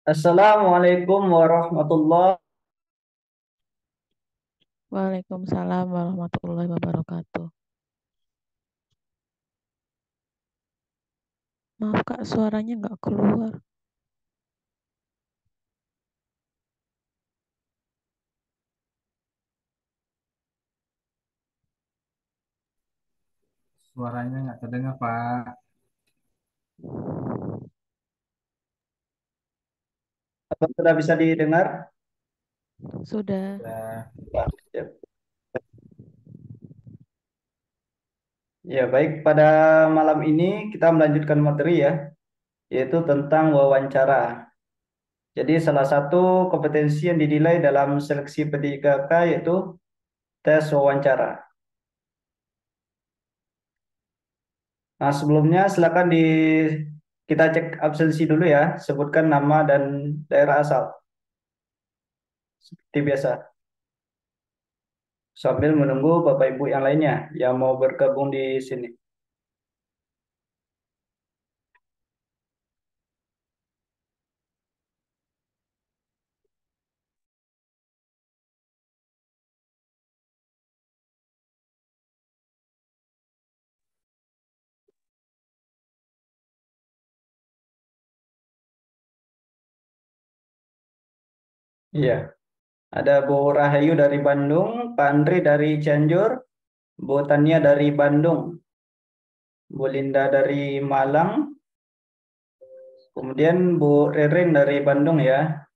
Assalamualaikum warahmatullahi. Waalaikumsalam warahmatullahi wabarakatuh. Maaf Kak, suaranya nggak keluar. Suaranya nggak terdengar, Pak. Apa sudah bisa didengar? Sudah. Ya, Ya, ya, baik. Pada malam ini kita melanjutkan materi ya, yaitu tentang wawancara. Jadi salah satu kompetensi yang dinilai dalam seleksi P3K yaitu tes wawancara. Nah, sebelumnya silakan kita cek absensi dulu ya. Sebutkan nama dan daerah asal seperti biasa. Sambil menunggu Bapak Ibu yang lainnya yang mau bergabung di sini. Iya. Ada Bu Rahayu dari Bandung, Pak Andri dari Cianjur, Bu Tania dari Bandung, Bu Linda dari Malang, kemudian Bu Rering dari Bandung ya,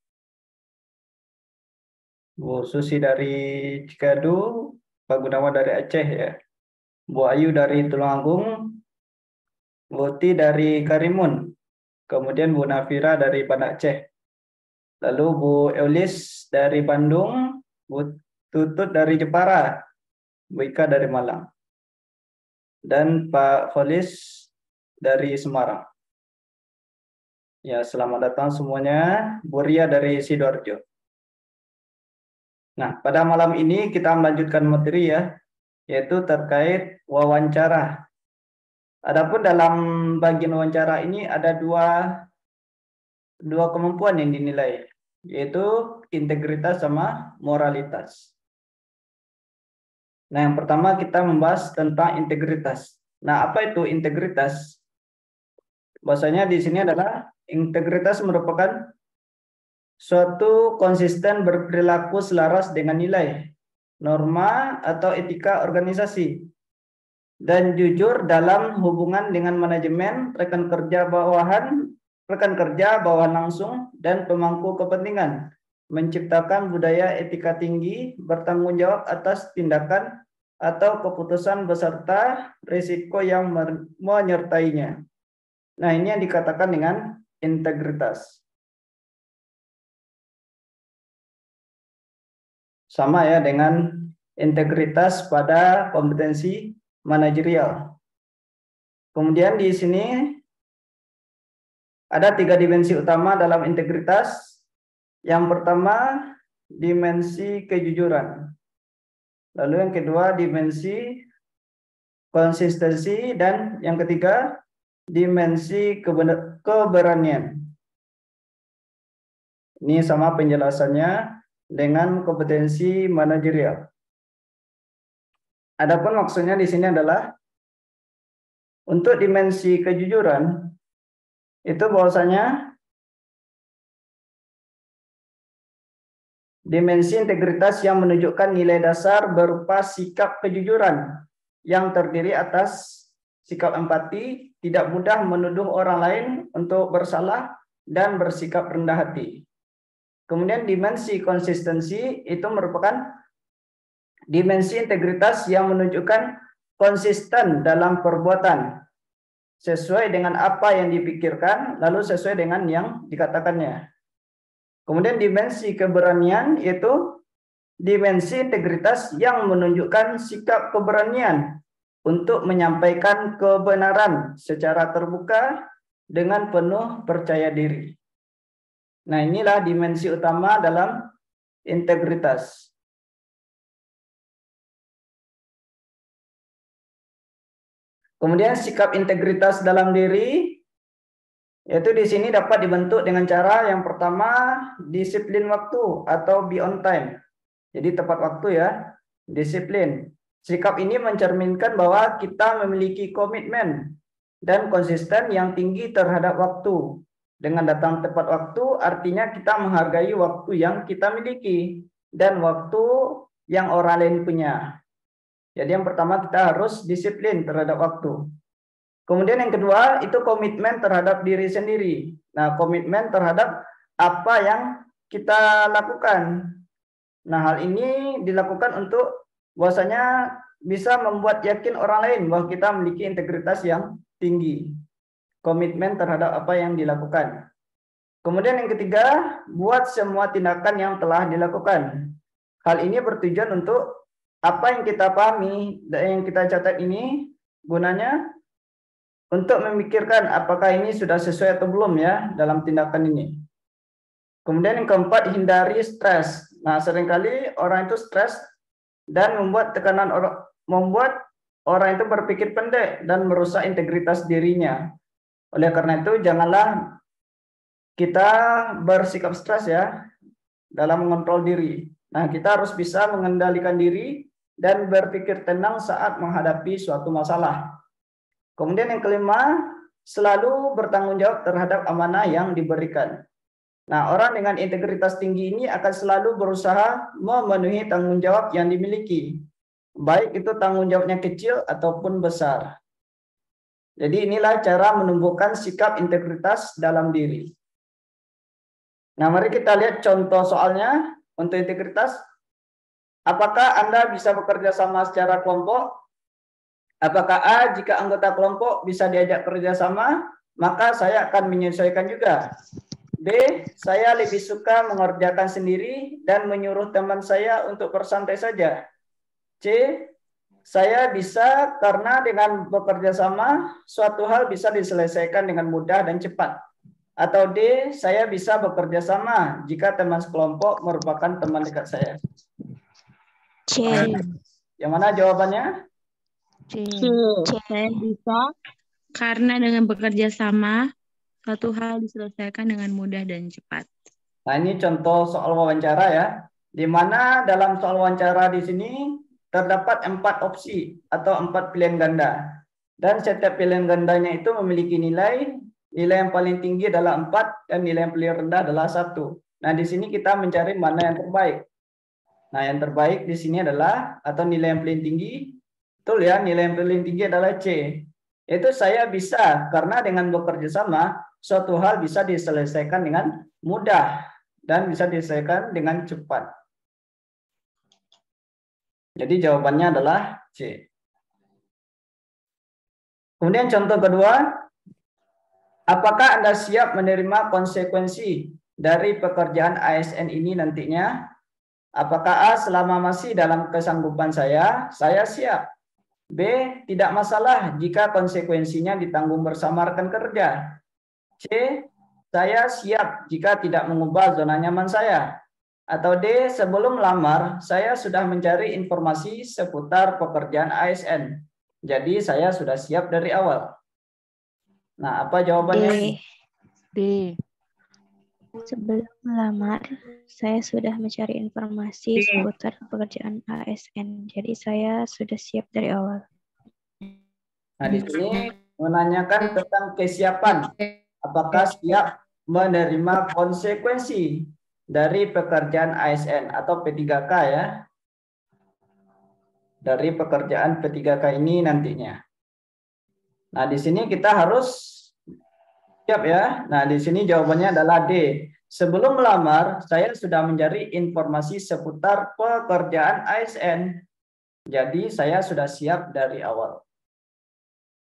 Bu Susi dari Cikadu, Pak Gunawan dari Aceh ya, Bu Ayu dari Tulungagung, Bu Ti dari Karimun, kemudian Bu Nafira dari Banda Aceh, lalu Bu Eulis dari Bandung, Bu Tutut dari Jepara, Bu Ika dari Malang, dan Pak Kholis dari Semarang. Ya, selamat datang semuanya. Bu Ria dari Sidoarjo. Nah, pada malam ini kita melanjutkan materi ya, yaitu terkait wawancara. Adapun dalam bagian wawancara ini ada dua kemampuan yang dinilai, yaitu integritas sama moralitas. Nah, yang pertama kita membahas tentang integritas. Nah, apa itu integritas? Bahasanya di sini adalah integritas merupakan suatu konsisten berperilaku selaras dengan nilai, norma, atau etika organisasi, dan jujur dalam hubungan dengan manajemen, rekan kerja bawahan langsung, dan pemangku kepentingan, menciptakan budaya etika tinggi, bertanggung jawab atas tindakan atau keputusan beserta risiko yang menyertainya. Nah, ini yang dikatakan dengan integritas. Sama ya dengan integritas pada kompetensi manajerial. Kemudian di sini ada tiga dimensi utama dalam integritas. Yang pertama, dimensi kejujuran. Lalu yang kedua, dimensi konsistensi. Dan yang ketiga, dimensi keberanian. Ini sama penjelasannya dengan kompetensi manajerial. Adapun maksudnya di sini adalah untuk dimensi kejujuran itu bahwasanya dimensi integritas yang menunjukkan nilai dasar berupa sikap kejujuran yang terdiri atas sikap empati, tidak mudah menuduh orang lain untuk bersalah, dan bersikap rendah hati. Kemudian dimensi konsistensi itu merupakan dimensi integritas yang menunjukkan konsisten dalam perbuatan sesuai dengan apa yang dipikirkan, lalu sesuai dengan yang dikatakannya. Kemudian dimensi keberanian yaitu dimensi integritas yang menunjukkan sikap keberanian untuk menyampaikan kebenaran secara terbuka dengan penuh percaya diri. Nah, inilah dimensi utama dalam integritas. Kemudian sikap integritas dalam diri Yaitu di sini dapat dibentuk dengan cara yang pertama disiplin waktu atau be on time. Jadi tepat waktu ya, disiplin. Sikap ini mencerminkan bahwa kita memiliki komitmen dan konsisten yang tinggi terhadap waktu. Dengan datang tepat waktu artinya kita menghargai waktu yang kita miliki dan waktu yang orang lain punya. Jadi yang pertama kita harus disiplin terhadap waktu. Kemudian yang kedua itu komitmen terhadap diri sendiri. Nah, komitmen terhadap apa yang kita lakukan. Nah, hal ini dilakukan untuk bahwasanya bisa membuat yakin orang lain bahwa kita memiliki integritas yang tinggi. Komitmen terhadap apa yang dilakukan. Kemudian yang ketiga, buat semua tindakan yang telah dilakukan. Hal ini bertujuan untuk apa yang kita pahami dan yang kita catat ini gunanya untuk memikirkan apakah ini sudah sesuai atau belum ya dalam tindakan ini. Kemudian yang keempat, hindari stres. Nah, seringkali orang itu stres dan membuat orang itu berpikir pendek dan merusak integritas dirinya. Oleh karena itu, janganlah kita bersikap stres ya dalam mengontrol diri. Nah, kita harus bisa mengendalikan diri dan berpikir tenang saat menghadapi suatu masalah. Kemudian yang kelima, selalu bertanggung jawab terhadap amanah yang diberikan. Nah, orang dengan integritas tinggi ini akan selalu berusaha memenuhi tanggung jawab yang dimiliki. Baik itu tanggung jawabnya kecil ataupun besar. Jadi inilah cara menumbuhkan sikap integritas dalam diri. Nah, mari kita lihat contoh soalnya untuk integritas. Apakah Anda bisa bekerja sama secara kelompok? Apakah A, jika anggota kelompok bisa diajak kerja sama, maka saya akan menyesuaikan juga. B, saya lebih suka mengerjakan sendiri dan menyuruh teman saya untuk bersantai saja. C, saya bisa karena dengan bekerja sama, suatu hal bisa diselesaikan dengan mudah dan cepat. Atau D, saya bisa bekerja sama jika teman sekelompok merupakan teman dekat saya. C. Yang mana jawabannya? C. Saya bisa karena dengan bekerja sama, satu hal diselesaikan dengan mudah dan cepat. Nah, ini contoh soal wawancara ya, di mana dalam soal wawancara di sini terdapat 4 opsi atau 4 pilihan ganda. Dan setiap pilihan gandanya itu memiliki nilai yang paling tinggi adalah 4 dan nilai yang paling rendah adalah 1. Nah, di sini kita mencari mana yang terbaik. Nah, yang terbaik di sini adalah atau nilai yang paling tinggi, betul ya, nilai yang paling tinggi adalah C. Itu saya bisa karena dengan bekerja sama suatu hal bisa diselesaikan dengan mudah dan bisa diselesaikan dengan cepat. Jadi jawabannya adalah C. Kemudian contoh kedua, apakah Anda siap menerima konsekuensi dari pekerjaan ASN ini nantinya? Apakah A, selama masih dalam kesanggupan saya siap. B, tidak masalah jika konsekuensinya ditanggung bersama rekan kerja. C, saya siap jika tidak mengubah zona nyaman saya. Atau D, sebelum melamar, saya sudah mencari informasi seputar pekerjaan ASN. Jadi saya sudah siap dari awal. Nah, apa jawabannya? D. Sebelum melamar, saya sudah mencari informasi seputar pekerjaan ASN. Jadi saya sudah siap dari awal. Nah, di sini menanyakan tentang kesiapan. Apakah siap menerima konsekuensi dari pekerjaan ASN atau P3K ya? Dari pekerjaan P3K ini nantinya. Nah, di sini kita harus siap ya. Nah, di sini jawabannya adalah D. Sebelum melamar, saya sudah mencari informasi seputar pekerjaan ASN. Jadi, saya sudah siap dari awal.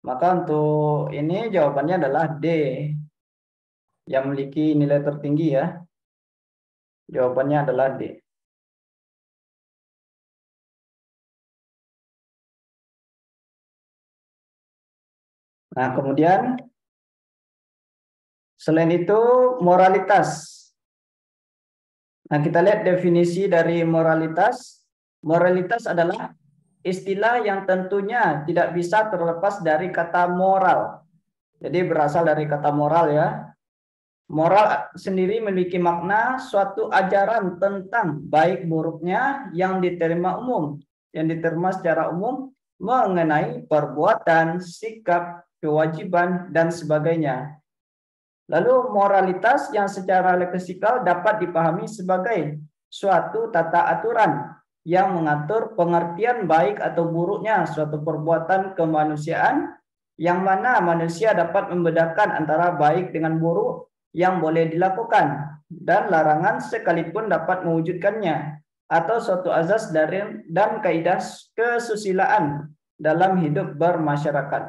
Maka untuk ini jawabannya adalah D. Yang memiliki nilai tertinggi ya. Jawabannya adalah D. Nah, kemudian selain itu, moralitas. Nah, kita lihat definisi dari moralitas. Moralitas adalah istilah yang tentunya tidak bisa terlepas dari kata moral. Jadi berasal dari kata moral ya. Moral sendiri memiliki makna suatu ajaran tentang baik buruknya yang diterima secara umum mengenai perbuatan, sikap, kewajiban, dan sebagainya. Lalu moralitas yang secara leksikal dapat dipahami sebagai suatu tata aturan yang mengatur pengertian baik atau buruknya suatu perbuatan kemanusiaan, yang mana manusia dapat membedakan antara baik dengan buruk yang boleh dilakukan dan larangan sekalipun dapat mewujudkannya, atau suatu azas dan kaidah kesusilaan dalam hidup bermasyarakat.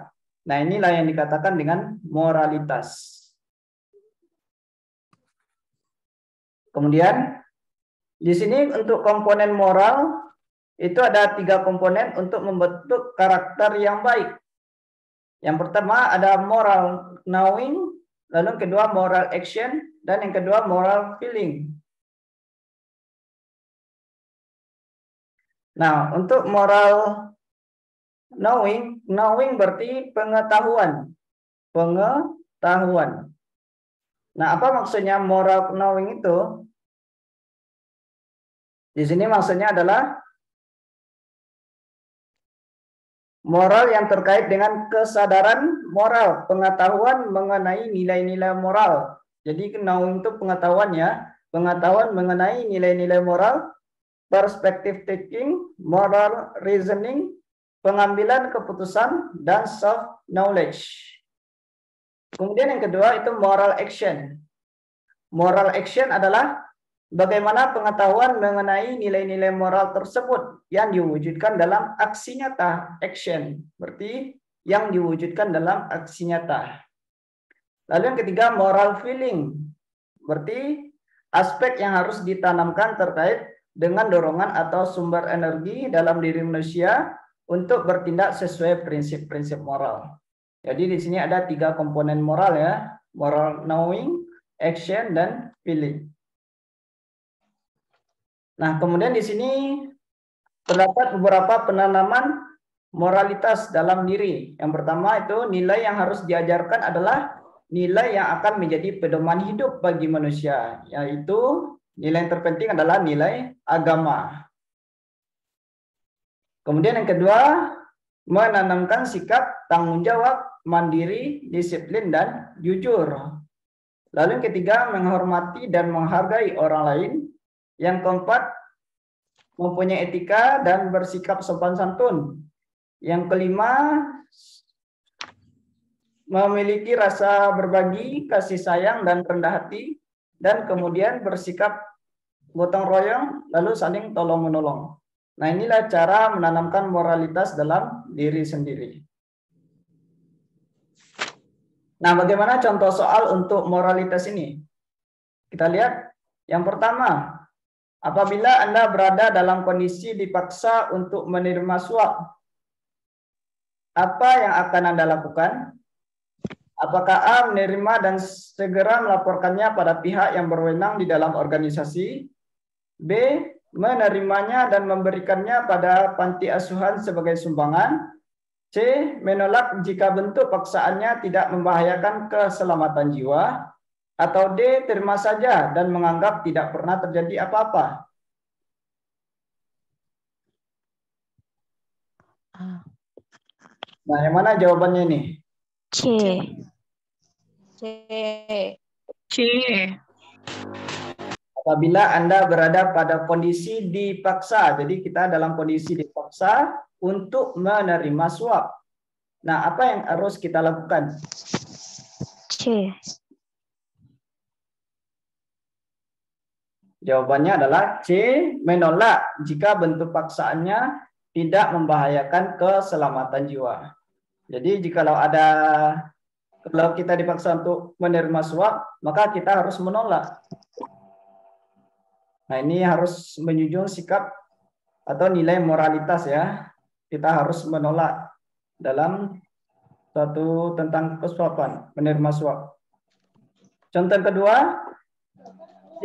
Nah, inilah yang dikatakan dengan moralitas. Kemudian di sini untuk komponen moral itu ada 3 komponen untuk membentuk karakter yang baik. Yang pertama ada moral knowing, lalu yang kedua moral action, dan yang kedua moral feeling. Nah, untuk moral knowing berarti pengetahuan. Nah, apa maksudnya moral knowing itu? Di sini maksudnya adalah moral yang terkait dengan kesadaran moral, pengetahuan mengenai nilai-nilai moral. Jadi knowing itu pengetahuan ya, pengetahuan mengenai nilai-nilai moral, perspective taking, moral reasoning, pengambilan keputusan, dan self knowledge. Kemudian yang kedua itu moral action. Moral action adalah bagaimana pengetahuan mengenai nilai-nilai moral tersebut yang diwujudkan dalam aksi nyata, action, berarti yang diwujudkan dalam aksi nyata. Lalu yang ketiga, moral feeling, berarti aspek yang harus ditanamkan terkait dengan dorongan atau sumber energi dalam diri manusia untuk bertindak sesuai prinsip-prinsip moral. Jadi di sini ada 3 komponen moral ya, moral knowing, action, dan feeling. Nah, kemudian di sini terdapat beberapa penanaman moralitas dalam diri. Yang pertama itu nilai yang harus diajarkan adalah nilai yang akan menjadi pedoman hidup bagi manusia, yaitu nilai yang terpenting adalah nilai agama. Kemudian yang kedua, menanamkan sikap tanggung jawab, mandiri, disiplin, dan jujur. Lalu yang ketiga, menghormati dan menghargai orang lain. Yang keempat, mempunyai etika dan bersikap sopan santun. Yang kelima, memiliki rasa berbagi, kasih sayang, dan rendah hati. Dan kemudian bersikap gotong royong, lalu saling tolong-menolong. Nah, inilah cara menanamkan moralitas dalam diri sendiri. Nah, bagaimana contoh soal untuk moralitas ini? Kita lihat. Yang pertama, apabila Anda berada dalam kondisi dipaksa untuk menerima suap, apa yang akan Anda lakukan? Apakah A, menerima dan segera melaporkannya pada pihak yang berwenang di dalam organisasi? B, menerimanya dan memberikannya pada panti asuhan sebagai sumbangan? C, menolak jika bentuk paksaannya tidak membahayakan keselamatan jiwa? Atau D, terima saja dan menganggap tidak pernah terjadi apa-apa? Nah, yang mana jawabannya ini? C. C. Apabila Anda berada pada kondisi dipaksa, jadi kita dalam kondisi dipaksa untuk menerima suap. Nah, apa yang harus kita lakukan? C. Jawabannya adalah C, menolak jika bentuk paksaannya tidak membahayakan keselamatan jiwa. Jadi kalau kita dipaksa untuk menerima suap, maka kita harus menolak. Nah, ini harus menjunjung sikap atau nilai moralitas ya. Kita harus menolak dalam suatu tentang kesuapan, menerima suap. Contoh kedua,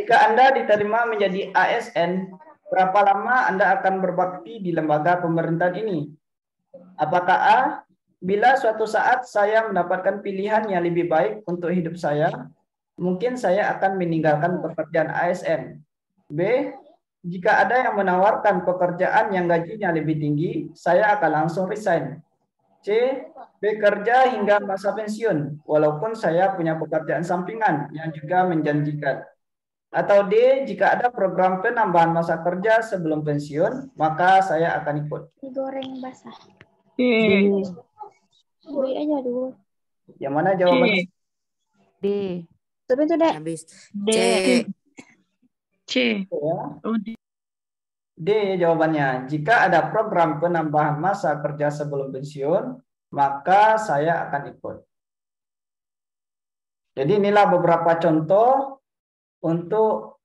jika Anda diterima menjadi ASN, berapa lama Anda akan berbakti di lembaga pemerintahan ini? Apakah A, bila suatu saat saya mendapatkan pilihan yang lebih baik untuk hidup saya, mungkin saya akan meninggalkan pekerjaan ASN. B. Jika ada yang menawarkan pekerjaan yang gajinya lebih tinggi, saya akan langsung resign. C. Bekerja hingga masa pensiun, walaupun saya punya pekerjaan sampingan yang juga menjanjikan. Atau D. Jika ada program penambahan masa kerja sebelum pensiun, maka saya akan ikut. Digoreng basah. C. Beli aja dulu. Yang mana jawabannya? D. Tapi itu deh. Habis. D. C. C. Ya. Oh, D. D jawabannya. Jika ada program penambahan masa kerja sebelum pensiun, maka saya akan ikut. Jadi inilah beberapa contoh untuk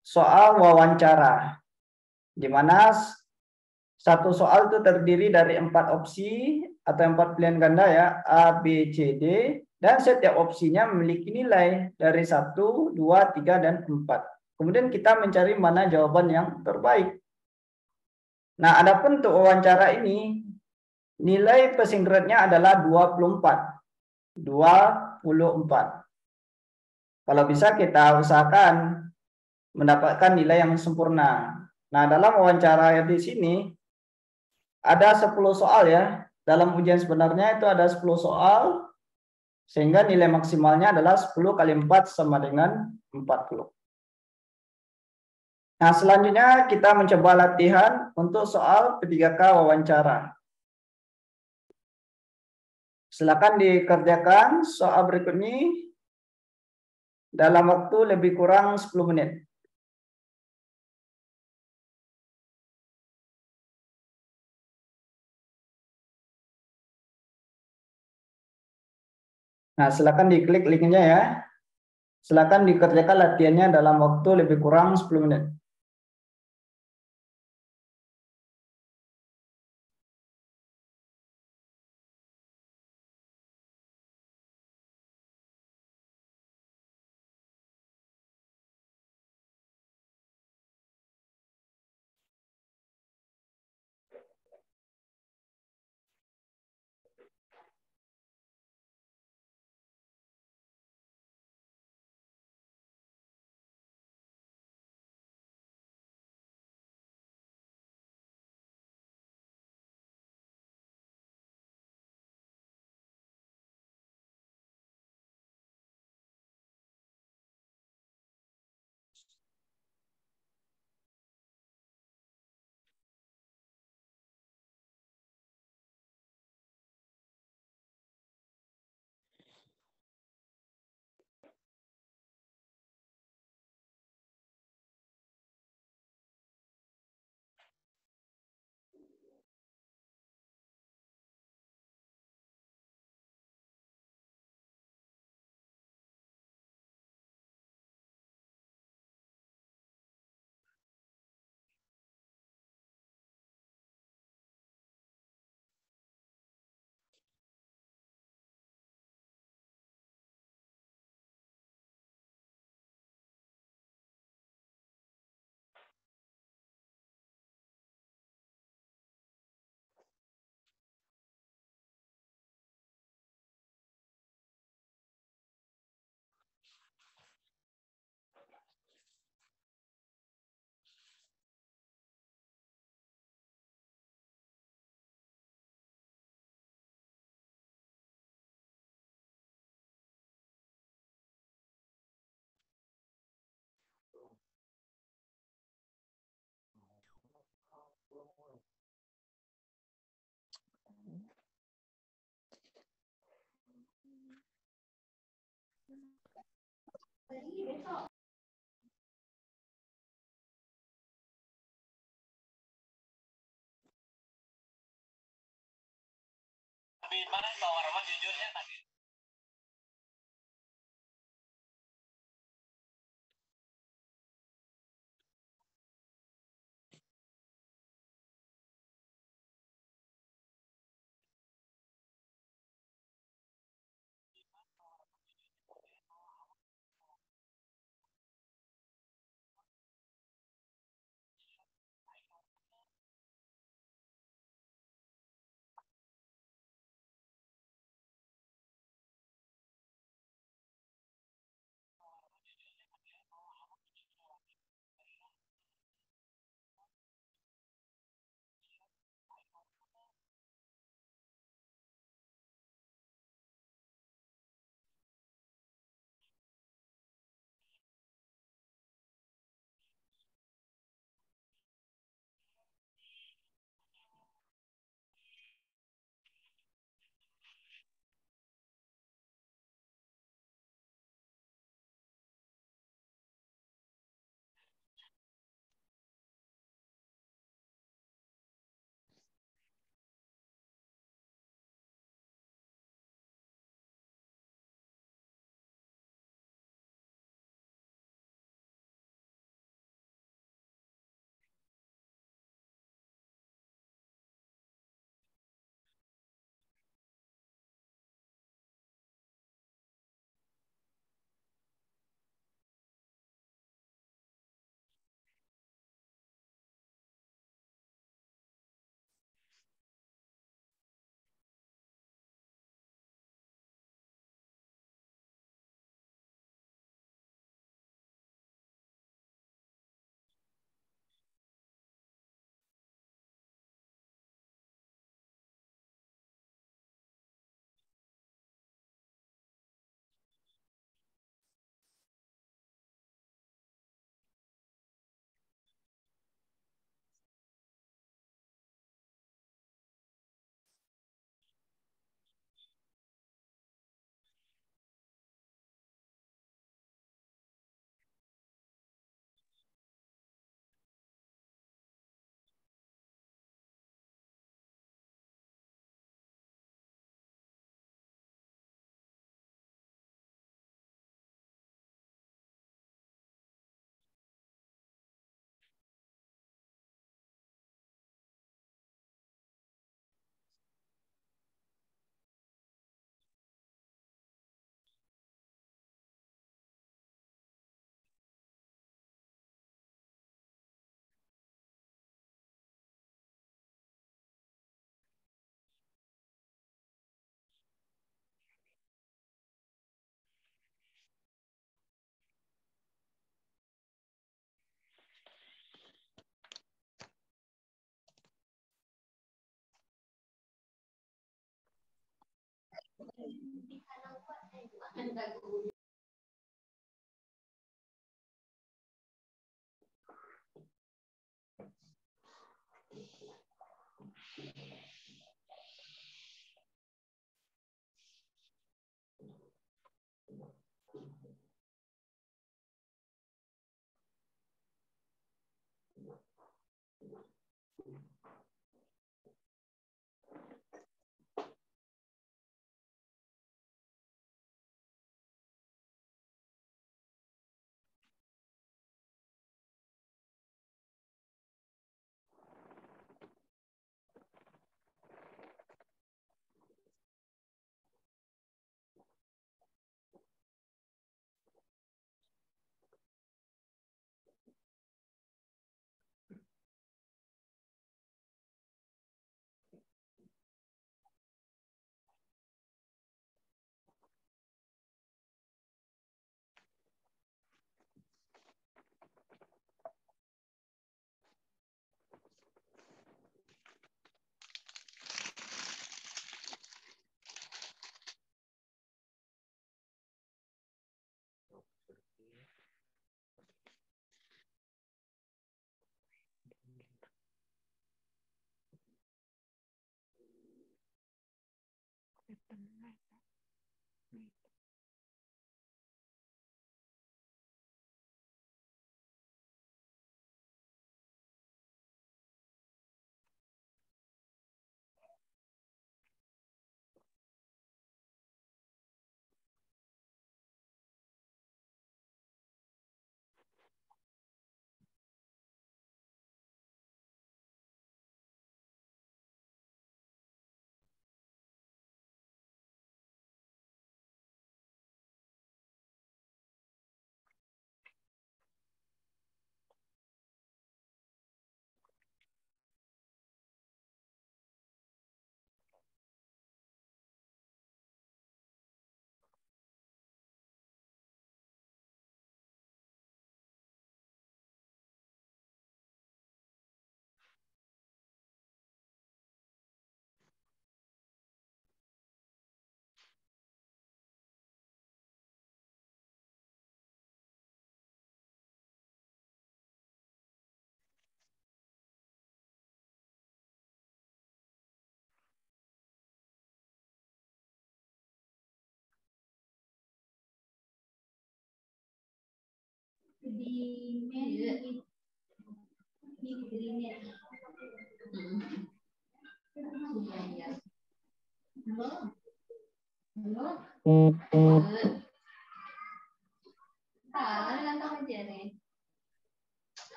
soal wawancara, di mana satu soal itu terdiri dari 4 opsi atau 4 pilihan ganda ya, A, B, C, D, dan setiap opsinya memiliki nilai dari 1, 2, 3, dan 4. Kemudian kita mencari mana jawaban yang terbaik. Nah, adapun untuk wawancara ini, nilai passing grade-nya adalah 24. 24. Kalau bisa kita usahakan mendapatkan nilai yang sempurna. Nah, dalam wawancara di sini ada 10 soal ya. Dalam ujian sebenarnya itu ada 10 soal, sehingga nilai maksimalnya adalah 10 kali 4 sama dengan 40. Nah, selanjutnya kita mencoba latihan untuk soal P3K wawancara. Silakan dikerjakan soal berikut ini dalam waktu lebih kurang 10 menit. Nah, silakan diklik linknya ya. Silakan dikerjakan latihannya dalam waktu lebih kurang 10 menit.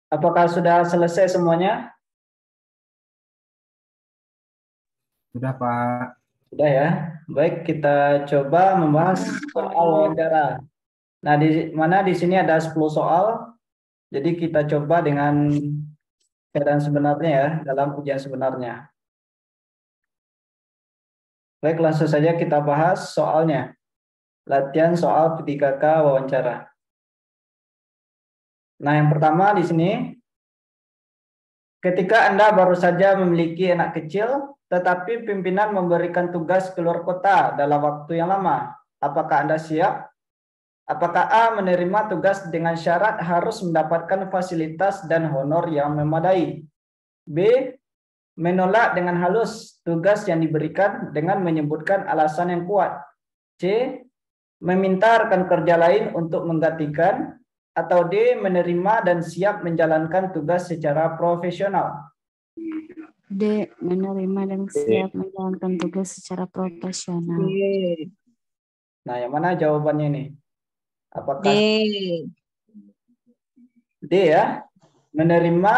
Apakah sudah selesai semuanya? Sudah, Pak. Sudah ya. Baik, kita coba membahas soal wawancara. Nah, di mana di sini ada 10 soal. Jadi kita coba dengan keadaan sebenarnya ya, dalam ujian sebenarnya. Baik, langsung saja kita bahas soalnya. Latihan soal P3K wawancara. Nah, yang pertama di sini, ketika Anda baru saja memiliki anak kecil, tetapi pimpinan memberikan tugas keluar kota dalam waktu yang lama, apakah Anda siap? Apakah A menerima tugas dengan syarat harus mendapatkan fasilitas dan honor yang memadai? B menolak dengan halus tugas yang diberikan dengan menyebutkan alasan yang kuat. C meminta rekan kerja lain untuk menggantikan. Atau D menerima dan siap menjalankan tugas secara profesional. D menerima dan siap menjalankan tugas secara profesional. Nah, yang mana jawabannya nih? Apakah D ya, menerima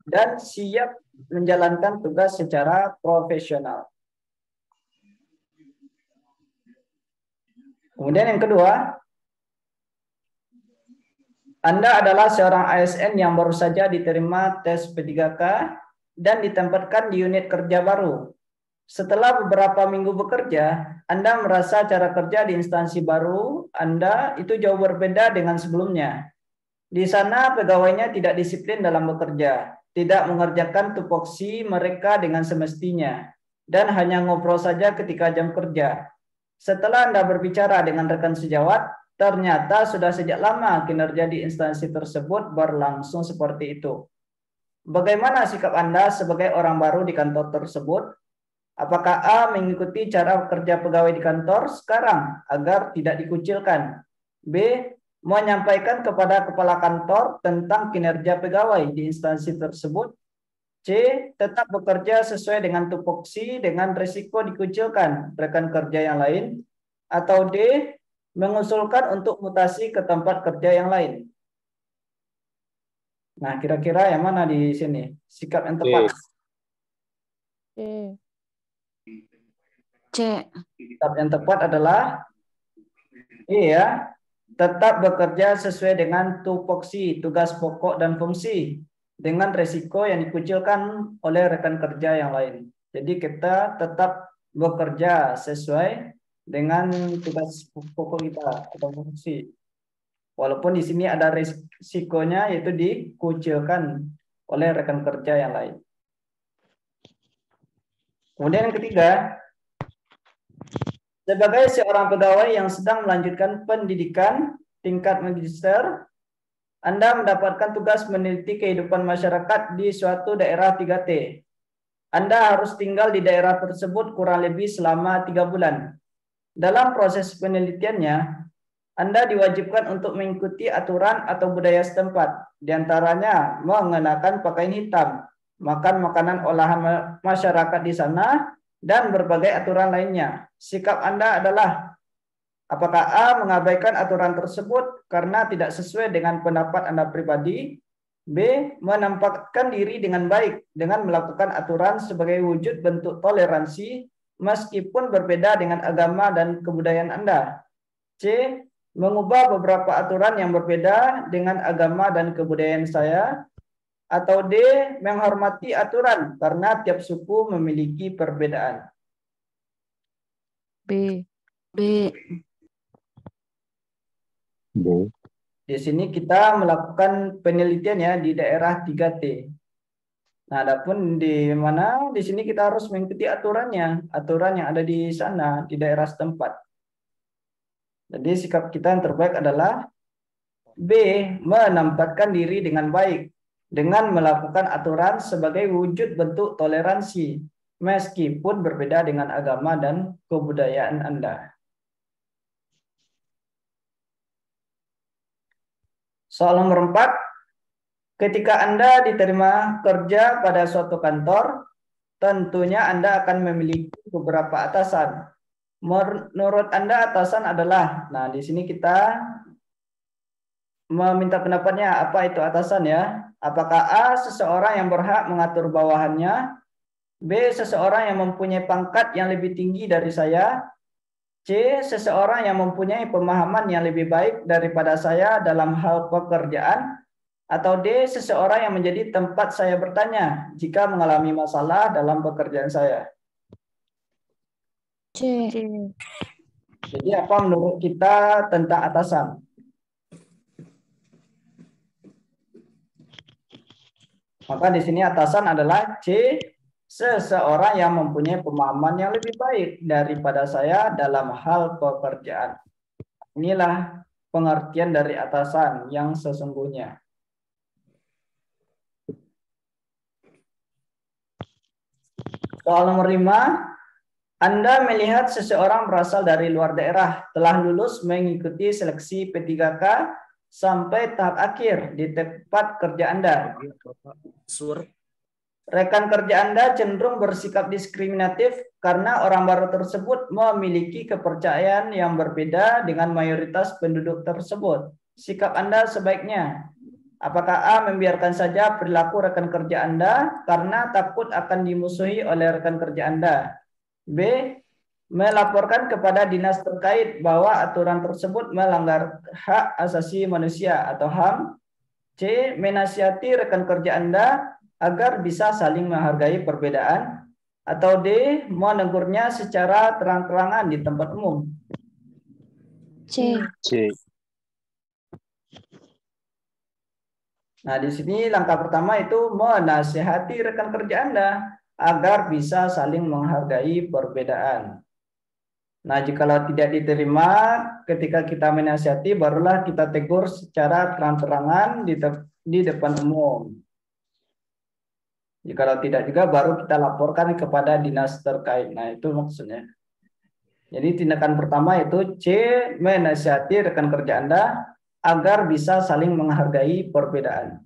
dan siap menjalankan tugas secara profesional. Kemudian yang kedua, Anda adalah seorang ASN yang baru saja diterima tes P3K dan ditempatkan di unit kerja baru. Setelah beberapa minggu bekerja, Anda merasa cara kerja di instansi baru Anda itu jauh berbeda dengan sebelumnya. Di sana pegawainya tidak disiplin dalam bekerja, tidak mengerjakan tupoksi mereka dengan semestinya, dan hanya ngobrol saja ketika jam kerja. Setelah Anda berbicara dengan rekan sejawat, ternyata sudah sejak lama kinerja di instansi tersebut berlangsung seperti itu. Bagaimana sikap Anda sebagai orang baru di kantor tersebut? Apakah A mengikuti cara kerja pegawai di kantor sekarang agar tidak dikucilkan? B. Menyampaikan kepada kepala kantor tentang kinerja pegawai di instansi tersebut? C. Tetap bekerja sesuai dengan tupoksi dengan risiko dikucilkan rekan kerja yang lain? Atau D. Mengusulkan untuk mutasi ke tempat kerja yang lain? Nah, kira-kira yang mana di sini? Sikap yang tepat. C. C. Sikap yang tepat adalah iya, tetap bekerja sesuai dengan tupoksi, tugas pokok dan fungsi dengan resiko yang dikucilkan oleh rekan kerja yang lain. Jadi kita tetap bekerja sesuai dengan tugas pokok kita atau fungsi. Walaupun di sini ada resikonya yaitu dikucilkan oleh rekan kerja yang lain. Kemudian yang ketiga, sebagai seorang pegawai yang sedang melanjutkan pendidikan tingkat magister, Anda mendapatkan tugas meneliti kehidupan masyarakat di suatu daerah 3T. Anda harus tinggal di daerah tersebut kurang lebih selama 3 bulan. Dalam proses penelitiannya, Anda diwajibkan untuk mengikuti aturan atau budaya setempat, diantaranya mengenakan pakaian hitam, makan makanan olahan masyarakat di sana, dan berbagai aturan lainnya. Sikap Anda adalah, apakah A mengabaikan aturan tersebut karena tidak sesuai dengan pendapat Anda pribadi? B. Menampakkan diri dengan baik dengan melakukan aturan sebagai wujud bentuk toleransi meskipun berbeda dengan agama dan kebudayaan Anda? C. Mengubah beberapa aturan yang berbeda dengan agama dan kebudayaan saya? Atau D. Menghormati aturan karena tiap suku memiliki perbedaan? B. B. B. Di sini kita melakukan penelitian ya di daerah 3T. Nah, adapun di mana di sini kita harus mengikuti aturannya, aturan yang ada di sana di daerah setempat. Jadi sikap kita yang terbaik adalah B. Menempatkan diri dengan baik dengan melakukan aturan sebagai wujud bentuk toleransi meskipun berbeda dengan agama dan kebudayaan Anda. Soal nomor 4, ketika Anda diterima kerja pada suatu kantor, tentunya Anda akan memiliki beberapa atasan. Menurut Anda atasan adalah, nah di sini kita meminta pendapatnya, apa itu atasan ya? Apakah A, seseorang yang berhak mengatur bawahannya? B, seseorang yang mempunyai pangkat yang lebih tinggi dari saya? C, seseorang yang mempunyai pemahaman yang lebih baik daripada saya dalam hal pekerjaan? Atau D, seseorang yang menjadi tempat saya bertanya jika mengalami masalah dalam pekerjaan saya? C. Jadi apa menurut kita tentang atasan? Maka di sini atasan adalah C, seseorang yang mempunyai pemahaman yang lebih baik daripada saya dalam hal pekerjaan. Inilah pengertian dari atasan yang sesungguhnya. Soal nomor 5, Anda melihat seseorang berasal dari luar daerah, telah lulus mengikuti seleksi P3K sampai tahap akhir di tempat kerja Anda. Rekan kerja Anda cenderung bersikap diskriminatif karena orang baru tersebut memiliki kepercayaan yang berbeda dengan mayoritas penduduk tersebut. Sikap Anda sebaiknya, apakah A, membiarkan saja perilaku rekan kerja Anda karena takut akan dimusuhi oleh rekan kerja Anda? B, melaporkan kepada dinas terkait bahwa aturan tersebut melanggar hak asasi manusia atau HAM? C, menasihati rekan kerja Anda agar bisa saling menghargai perbedaan? Atau D. Menegurnya secara terang-terangan di tempat umum? C. C. Nah, di sini langkah pertama itu menasihati rekan kerja Anda agar bisa saling menghargai perbedaan. Nah, jikalau tidak diterima ketika kita menasihati, barulah kita tegur secara terang-terangan di depan umum. Jikalau tidak juga, baru kita laporkan kepada dinas terkait. Nah, itu maksudnya. Jadi tindakan pertama itu C, menasihati rekan kerja Anda agar bisa saling menghargai perbedaan.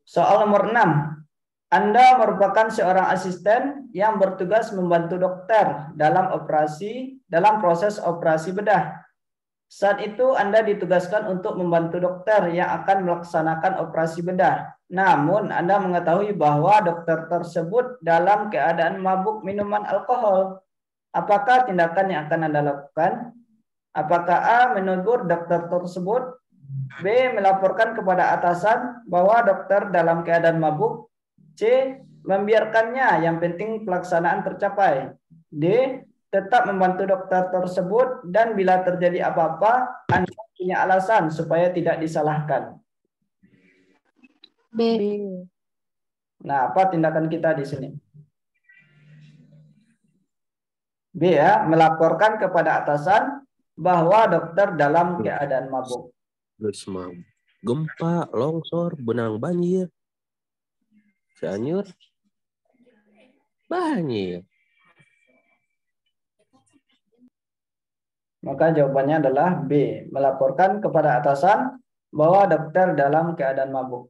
Soal nomor 6. Anda merupakan seorang asisten yang bertugas membantu dokter dalam proses operasi bedah. Saat itu Anda ditugaskan untuk membantu dokter yang akan melaksanakan operasi bedah. Namun Anda mengetahui bahwa dokter tersebut dalam keadaan mabuk minuman alkohol. Apakah tindakan yang akan Anda lakukan? Apakah A. menegur dokter tersebut? B. melaporkan kepada atasan bahwa dokter dalam keadaan mabuk? C. membiarkannya, yang penting pelaksanaan tercapai? D. tetap membantu dokter tersebut dan bila terjadi apa-apa, Anda punya alasan supaya tidak disalahkan? B. Nah, apa tindakan kita di sini? B ya, melaporkan kepada atasan bahwa dokter dalam keadaan mabuk. Terus mau gempa, longsor, benang banjir, Cianjur, banjir. Maka jawabannya adalah B, melaporkan kepada atasan bahwa dokter dalam keadaan mabuk.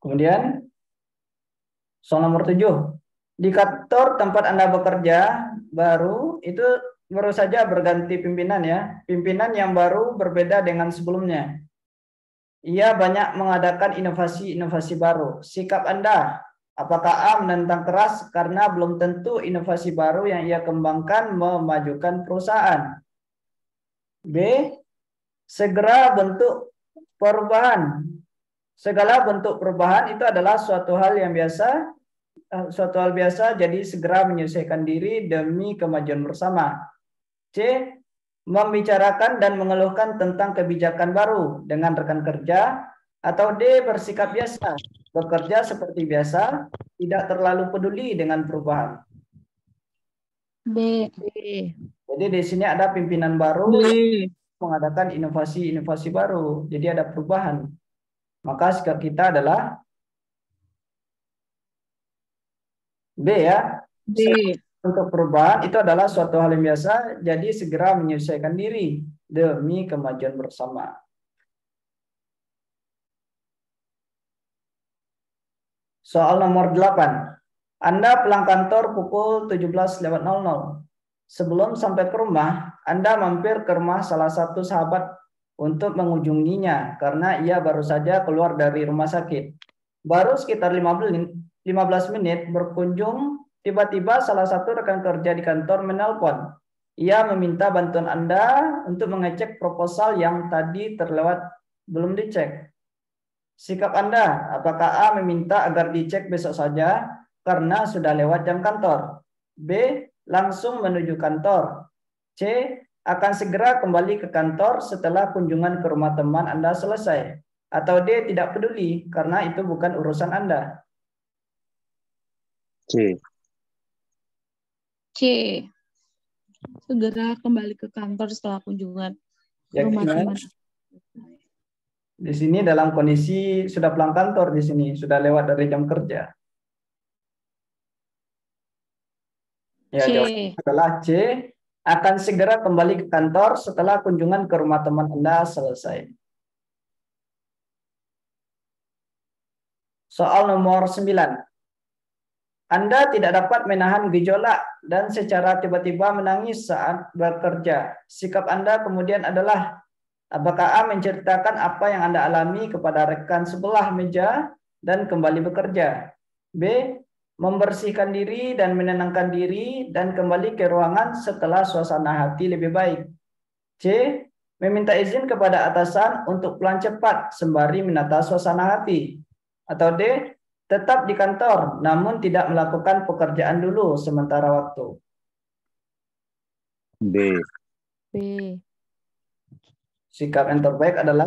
Kemudian soal nomor 7. Di kantor tempat Anda bekerja baru saja berganti pimpinan ya. Pimpinan yang baru berbeda dengan sebelumnya. Ia banyak mengadakan inovasi-inovasi baru. Sikap Anda, apakah A. menentang keras karena belum tentu inovasi baru yang ia kembangkan memajukan perusahaan? B. segera bentuk perubahan. Segala bentuk perubahan itu adalah suatu hal biasa, jadi segera menyesuaikan diri demi kemajuan bersama. C. membicarakan dan mengeluhkan tentang kebijakan baru dengan rekan kerja. Atau D. bersikap biasa, bekerja seperti biasa, tidak terlalu peduli dengan perubahan? B. Jadi di sini ada pimpinan baru mengadakan inovasi-inovasi baru, jadi ada perubahan. Maka sikap kita adalah B ya. B. Untuk perubahan itu adalah suatu hal yang biasa, jadi segera menyesuaikan diri demi kemajuan bersama. Soal nomor 8. Anda pulang kantor pukul 17.00. Sebelum sampai ke rumah, Anda mampir ke rumah salah satu sahabat untuk mengunjunginya karena ia baru saja keluar dari rumah sakit. Baru sekitar 15 menit berkunjung, tiba-tiba salah satu rekan kerja di kantor menelpon. Ia meminta bantuan Anda untuk mengecek proposal yang tadi terlewat belum dicek. Sikap Anda, apakah A. meminta agar dicek besok saja karena sudah lewat jam kantor? B. langsung menuju kantor? C. akan segera kembali ke kantor setelah kunjungan ke rumah teman Anda selesai? Atau D. tidak peduli karena itu bukan urusan Anda? C. C. Segera kembali ke kantor setelah kunjungan ke Yakin, rumah ya? teman. Di sini dalam kondisi sudah pulang kantor, di sini sudah lewat dari jam kerja. Ya, C. jawabannya adalah C. akan segera kembali ke kantor setelah kunjungan ke rumah teman Anda selesai. Soal nomor 9. Anda tidak dapat menahan gejolak dan secara tiba-tiba menangis saat bekerja. Sikap Anda kemudian adalah, apakah A. menceritakan apa yang Anda alami kepada rekan sebelah meja dan kembali bekerja? B. membersihkan diri dan menenangkan diri dan kembali ke ruangan setelah suasana hati lebih baik? C. meminta izin kepada atasan untuk pulang cepat sembari menata suasana hati. Atau D, tetap di kantor namun tidak melakukan pekerjaan dulu sementara waktu. B. B. Sikap yang terbaik adalah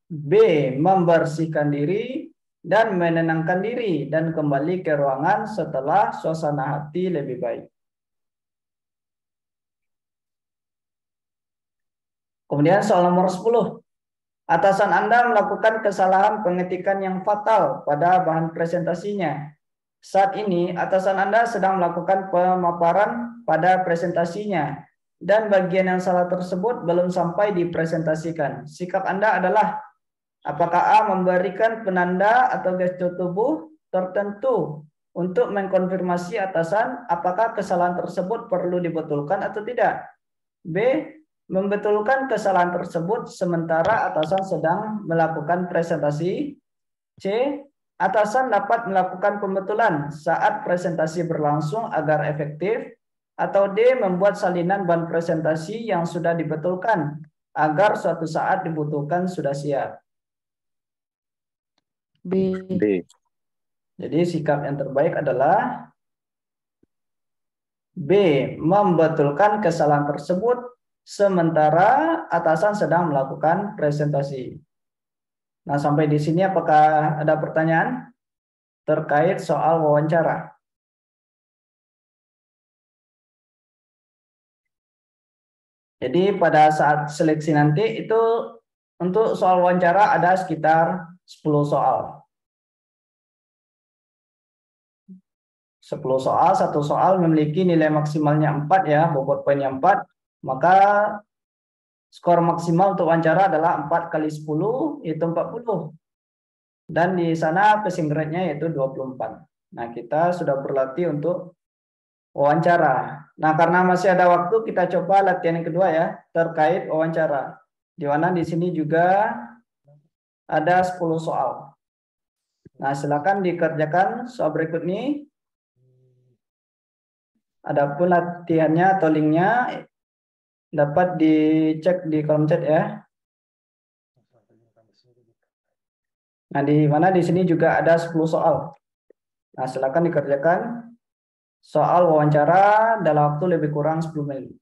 B, membersihkan diri dan menenangkan diri dan kembali ke ruangan setelah suasana hati lebih baik. Kemudian soal nomor 10. Atasan Anda melakukan kesalahan pengetikan yang fatal pada bahan presentasinya. Saat ini, atasan Anda sedang melakukan pemaparan pada presentasinya, dan bagian yang salah tersebut belum sampai dipresentasikan. Sikap Anda adalah, apakah A, memberikan penanda atau gestur tubuh tertentu untuk mengkonfirmasi atasan apakah kesalahan tersebut perlu dibetulkan atau tidak. B, membetulkan kesalahan tersebut sementara atasan sedang melakukan presentasi. C, atasan dapat melakukan pembetulan saat presentasi berlangsung agar efektif. Atau D, membuat salinan bahan presentasi yang sudah dibetulkan agar suatu saat dibutuhkan sudah siap. B. B. Jadi sikap yang terbaik adalah B, membetulkan kesalahan tersebut sementara atasan sedang melakukan presentasi. Nah, sampai di sini apakah ada pertanyaan terkait soal wawancara? Jadi pada saat seleksi nanti itu untuk soal wawancara ada sekitar 10 soal. 10 soal, satu soal memiliki nilai maksimalnya 4 ya, bobot poinnya 4. Maka skor maksimal untuk wawancara adalah 4 kali 10 yaitu 40. Dan di sana passing grade-nya yaitu 24. Nah, kita sudah berlatih untuk wawancara. Nah, karena masih ada waktu, kita coba latihan yang kedua ya, terkait wawancara. Di mana di sini juga ada 10 soal. Nah, silakan dikerjakan soal berikut ini. Adapun latihannya atau linknya dapat dicek di kolom chat ya. Nah, di mana di sini juga ada 10 soal. Nah, silakan dikerjakan soal wawancara dalam waktu lebih kurang 10 menit.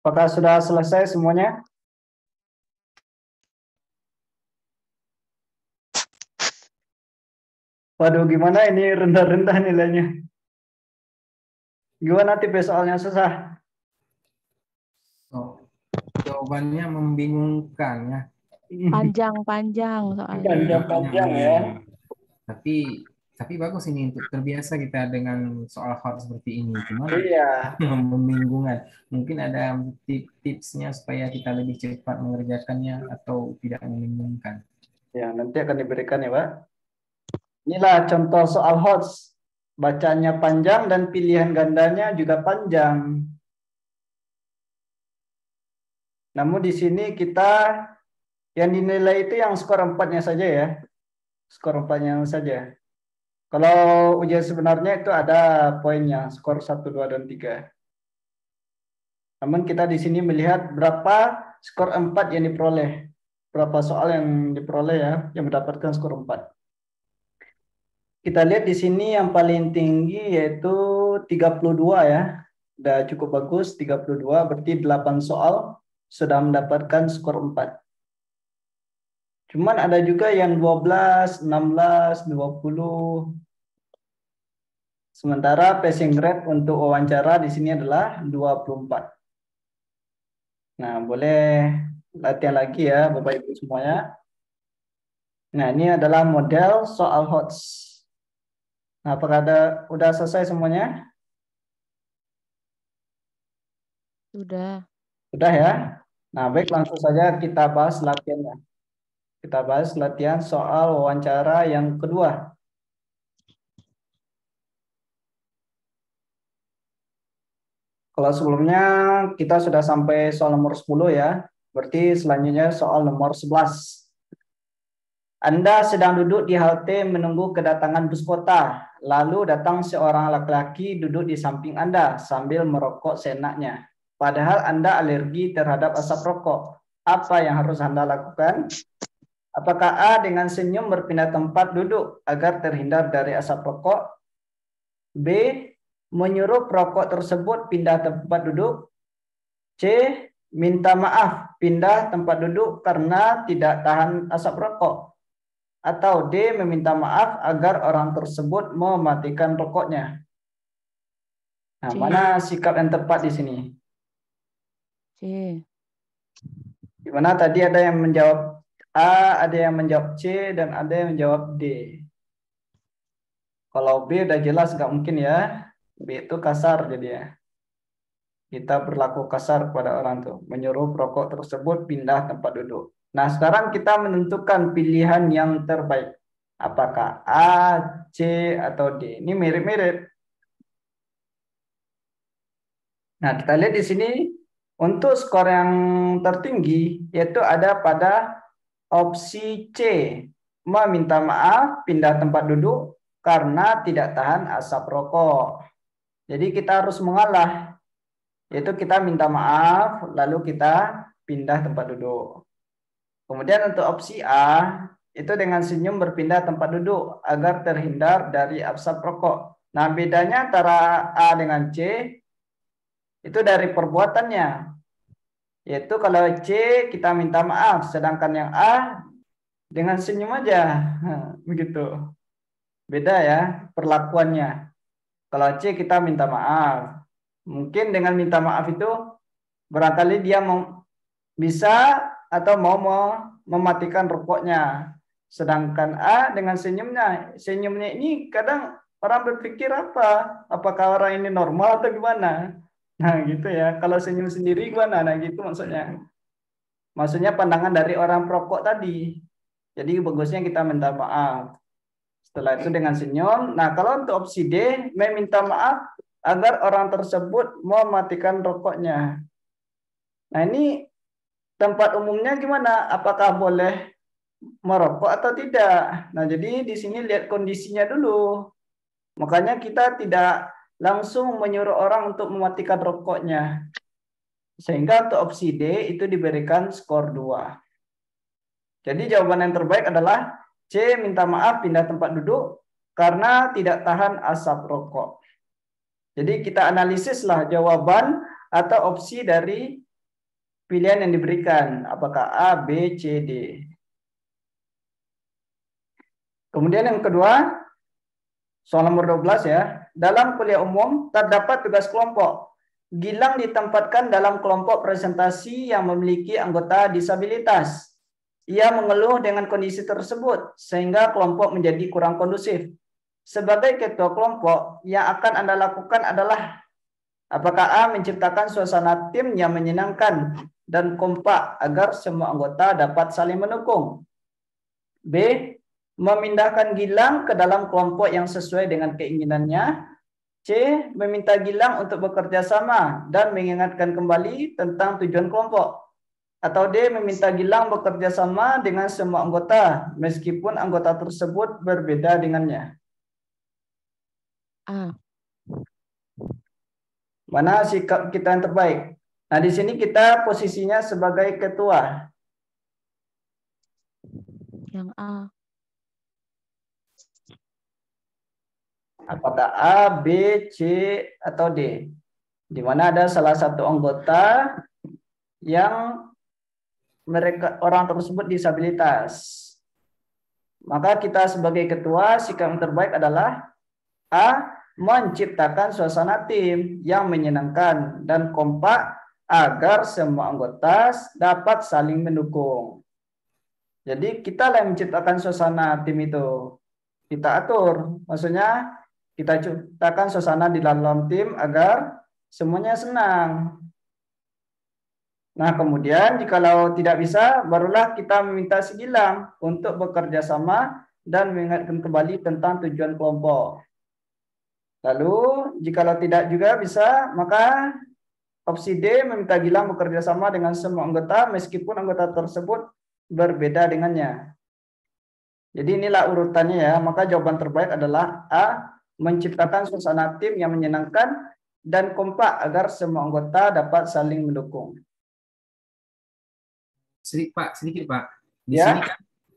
Apakah sudah selesai semuanya? Waduh, gimana ini rendah-rendah nilainya? Gimana tipe soalnya susah? Oh, jawabannya membingungkan ya. Panjang-panjang soalnya. Panjang-panjang ya. Tapi bagus ini untuk terbiasa kita dengan soal hot seperti ini. Cuman Iya. membingungkan. Mungkin ada tipsnya supaya kita lebih cepat mengerjakannya atau tidak membingungkan. Ya, nanti akan diberikan ya, Pak. Inilah contoh soal HOTS. Bacanya panjang dan pilihan gandanya juga panjang. Namun di sini kita yang dinilai itu yang skor 4-nya saja ya. Skor 4-nya saja. Kalau ujian sebenarnya itu ada poinnya, skor 1, 2, dan 3. Namun kita di sini melihat berapa skor 4 yang diperoleh. Berapa soal yang diperoleh ya, yang mendapatkan skor 4. Kita lihat di sini yang paling tinggi yaitu 32 ya. Udah cukup bagus, 32 berarti 8 soal sudah mendapatkan skor 4. Cuman ada juga yang 12, 16, 20. Sementara passing grade untuk wawancara di sini adalah 24. Nah, boleh latihan lagi ya Bapak Ibu semuanya. Nah, ini adalah model soal HOTS. Nah, apakah udah selesai semuanya? Sudah. Sudah ya? Nah, baik, langsung saja kita bahas latihannya. Kita bahas latihan soal wawancara yang kedua. Kalau sebelumnya kita sudah sampai soal nomor 10 ya. Berarti selanjutnya soal nomor 11. Anda sedang duduk di halte menunggu kedatangan bus kota. Lalu datang seorang laki-laki duduk di samping Anda sambil merokok seenaknya. Padahal Anda alergi terhadap asap rokok. Apa yang harus Anda lakukan? Apakah A dengan senyum berpindah tempat duduk agar terhindar dari asap rokok? B. Menyuruh perokok tersebut pindah tempat duduk? C. Minta maaf pindah tempat duduk karena tidak tahan asap rokok? Atau D. Meminta maaf agar orang tersebut mematikan rokoknya? Nah, C. mana sikap yang tepat di sini? C. Dimana tadi ada yang menjawab A, ada yang menjawab C, dan ada yang menjawab D. Kalau B udah jelas nggak mungkin ya. B itu kasar jadi ya. Kita berlaku kasar kepada orang tuh. Menyuruh perokok tersebut pindah tempat duduk. Nah, sekarang kita menentukan pilihan yang terbaik. Apakah A, C, atau D. Ini mirip-mirip. Nah, kita lihat di sini. Untuk skor yang tertinggi, yaitu ada pada opsi C. Meminta maaf pindah tempat duduk karena tidak tahan asap rokok. Jadi kita harus mengalah. Yaitu kita minta maaf, lalu kita pindah tempat duduk. Kemudian untuk opsi A, itu dengan senyum berpindah tempat duduk agar terhindar dari asap rokok. Nah, bedanya antara A dengan C, itu dari perbuatannya. Yaitu kalau C kita minta maaf, sedangkan yang A dengan senyum aja. Begitu. Beda ya perlakuannya. Kalau C kita minta maaf. Mungkin dengan minta maaf itu barangkali dia bisa atau mau mematikan rokoknya. Sedangkan A dengan senyumnya ini kadang orang berpikir apa? Apakah orang ini normal atau gimana? Nah gitu ya. Kalau senyum sendiri gimana? Nah gitu maksudnya. Maksudnya pandangan dari orang perokok tadi. Jadi bagusnya kita minta maaf. Setelah itu dengan senyum. Nah kalau untuk opsi D, meminta maaf agar orang tersebut mematikan rokoknya. Nah ini tempat umumnya gimana? Apakah boleh merokok atau tidak? Nah jadi di sini lihat kondisinya dulu. Makanya kita tidak langsung menyuruh orang untuk mematikan rokoknya. Sehingga untuk opsi D itu diberikan skor 2. Jadi jawaban yang terbaik adalah C, minta maaf pindah tempat duduk karena tidak tahan asap rokok. Jadi kita analisislah jawaban atau opsi dari pilihan yang diberikan. Apakah A, B, C, D. Kemudian yang kedua, soal nomor 12 ya. Dalam kuliah umum terdapat tugas kelompok. Gilang ditempatkan dalam kelompok presentasi yang memiliki anggota disabilitas. Ia mengeluh dengan kondisi tersebut sehingga kelompok menjadi kurang kondusif. Sebagai ketua kelompok, yang akan Anda lakukan adalah apakah A, menciptakan suasana tim yang menyenangkan dan kompak agar semua anggota dapat saling mendukung. B, memindahkan Gilang ke dalam kelompok yang sesuai dengan keinginannya. C, meminta Gilang untuk bekerja sama dan mengingatkan kembali tentang tujuan kelompok. Atau D, meminta Gilang bekerja sama dengan semua anggota, meskipun anggota tersebut berbeda dengannya. A. Mana sikap kita yang terbaik? Nah, di sini kita posisinya sebagai ketua. Yang A. Apakah A, B, C, atau D? Di mana ada salah satu anggota yang orang tersebut disabilitas. Maka kita sebagai ketua, sikap yang terbaik adalah A, menciptakan suasana tim yang menyenangkan dan kompak agar semua anggota dapat saling mendukung. Jadi kita yang menciptakan suasana tim itu. Kita atur, maksudnya kita ciptakan suasana di dalam tim agar semuanya senang. Nah, kemudian jikalau tidak bisa, barulah kita meminta si Gilang untuk bekerja sama dan mengingatkan kembali tentang tujuan kelompok. Lalu, jikalau tidak juga bisa, maka opsi D, meminta Gilang bekerja sama dengan semua anggota meskipun anggota tersebut berbeda dengannya. Jadi inilah urutannya ya, maka jawaban terbaik adalah A, menciptakan suasana tim yang menyenangkan dan kompak agar semua anggota dapat saling mendukung. Sedikit Pak. Ya.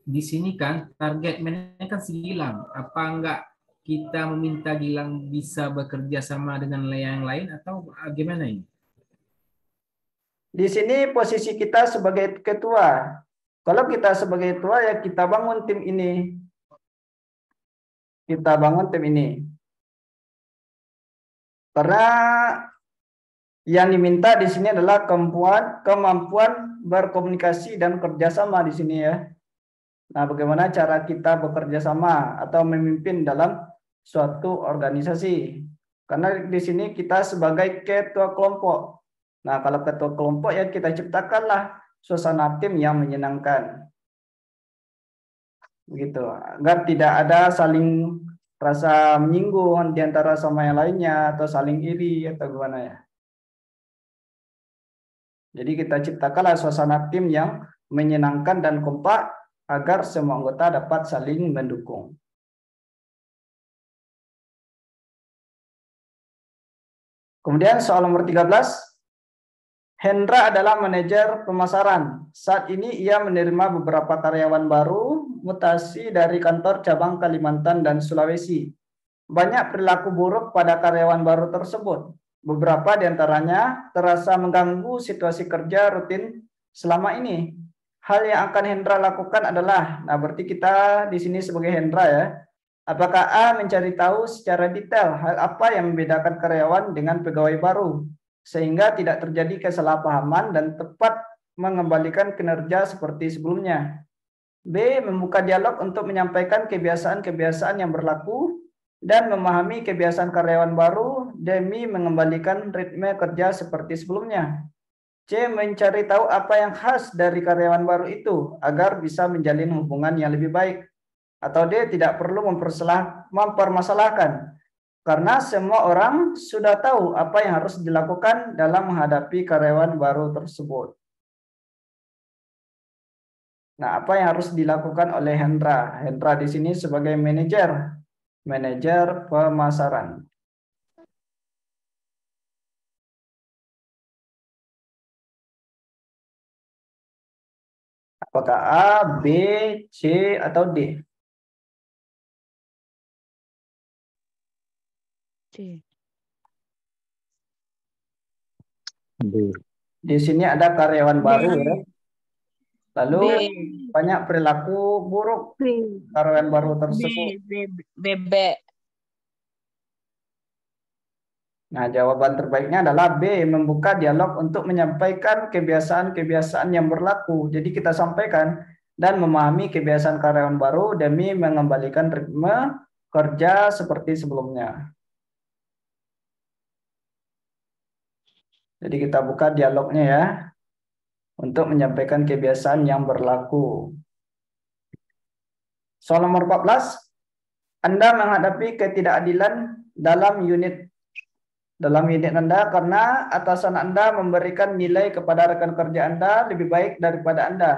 Di sini kan targetnya kan si Gilang. Apa enggak kita meminta Gilang bisa bekerja sama dengan yang lain atau gimana ini? Di sini posisi kita sebagai ketua. Kalau kita sebagai ketua ya kita bangun tim ini. Kita bangun tim ini. Karena yang diminta di sini adalah kemampuan berkomunikasi dan kerjasama di sini ya. Nah, bagaimana cara kita bekerja sama atau memimpin dalam suatu organisasi? Karena di sini kita sebagai ketua kelompok. Nah, kalau ketua kelompok ya kita ciptakanlah suasana tim yang menyenangkan. Begitu, agar tidak ada saling rasa menyinggung di antara sama yang lainnya atau saling iri atau gimana ya. Jadi kita ciptakanlah suasana tim yang menyenangkan dan kompak agar semua anggota dapat saling mendukung. Kemudian soal nomor 13. Hendra adalah manajer pemasaran. Saat ini ia menerima beberapa karyawan baru mutasi dari kantor cabang Kalimantan dan Sulawesi. Banyak perilaku buruk pada karyawan baru tersebut. Beberapa di antaranya terasa mengganggu situasi kerja rutin selama ini. Hal yang akan Hendra lakukan adalah, nah berarti kita di sini sebagai Hendra ya. Apakah A, mencari tahu secara detail hal apa yang membedakan karyawan dengan pegawai baru sehingga tidak terjadi kesalahpahaman dan tepat mengembalikan kinerja seperti sebelumnya. B, membuka dialog untuk menyampaikan kebiasaan-kebiasaan yang berlaku dan memahami kebiasaan karyawan baru demi mengembalikan ritme kerja seperti sebelumnya. C, mencari tahu apa yang khas dari karyawan baru itu agar bisa menjalin hubungan yang lebih baik. Atau D, tidak perlu mempermasalahkan karena semua orang sudah tahu apa yang harus dilakukan dalam menghadapi karyawan baru tersebut. Nah, apa yang harus dilakukan oleh Hendra? Hendra di sini sebagai manajer pemasaran. Apakah A, B, C, atau D? C. B. Di sini ada karyawan baru ya. Lalu B. banyak perilaku buruk karyawan baru tersebut. B. Nah, jawaban terbaiknya adalah B, membuka dialog untuk menyampaikan kebiasaan-kebiasaan yang berlaku. Jadi kita sampaikan dan memahami kebiasaan karyawan baru demi mengembalikan ritme kerja seperti sebelumnya. Jadi kita buka dialognya ya, untuk menyampaikan kebiasaan yang berlaku. Soal nomor 14, Anda menghadapi ketidakadilan dalam unit Anda karena atasan Anda memberikan nilai kepada rekan kerja Anda lebih baik daripada Anda.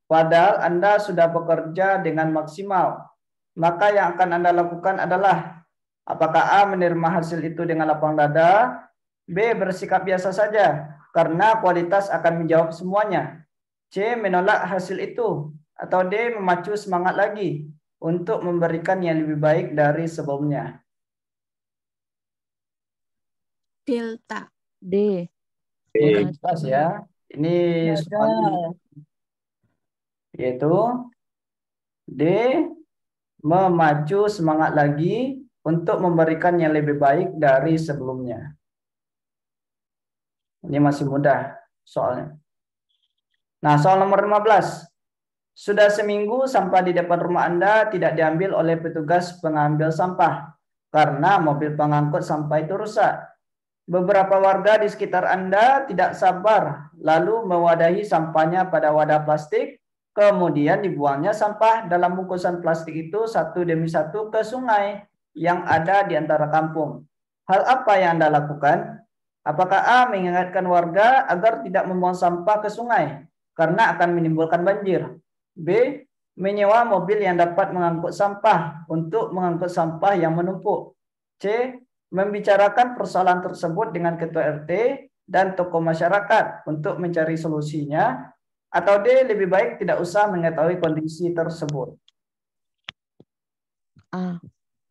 Padahal Anda sudah bekerja dengan maksimal. Maka yang akan Anda lakukan adalah, apakah A, menerima hasil itu dengan lapang dada, B, bersikap biasa saja karena kualitas akan menjawab semuanya, C, menolak hasil itu, atau D, memacu semangat lagi untuk memberikan yang lebih baik dari sebelumnya. Delta. D. Ini pas ya. Ini soal yaitu D, memacu semangat lagi untuk memberikan yang lebih baik dari sebelumnya. Ini masih mudah soalnya. Nah, soal nomor 15. Sudah seminggu sampah di depan rumah Anda tidak diambil oleh petugas pengambil sampah karena mobil pengangkut sampah itu rusak. Beberapa warga di sekitar Anda tidak sabar, lalu mewadahi sampahnya pada wadah plastik, kemudian dibuangnya sampah dalam bungkusan plastik itu satu demi satu ke sungai yang ada di antara kampung. Hal apa yang Anda lakukan? Apakah A, mengingatkan warga agar tidak membuang sampah ke sungai karena akan menimbulkan banjir? B, menyewa mobil yang dapat mengangkut sampah untuk mengangkut sampah yang menumpuk? C, membicarakan persoalan tersebut dengan ketua RT dan tokoh masyarakat untuk mencari solusinya, atau D, lebih baik tidak usah mengetahui kondisi tersebut? A.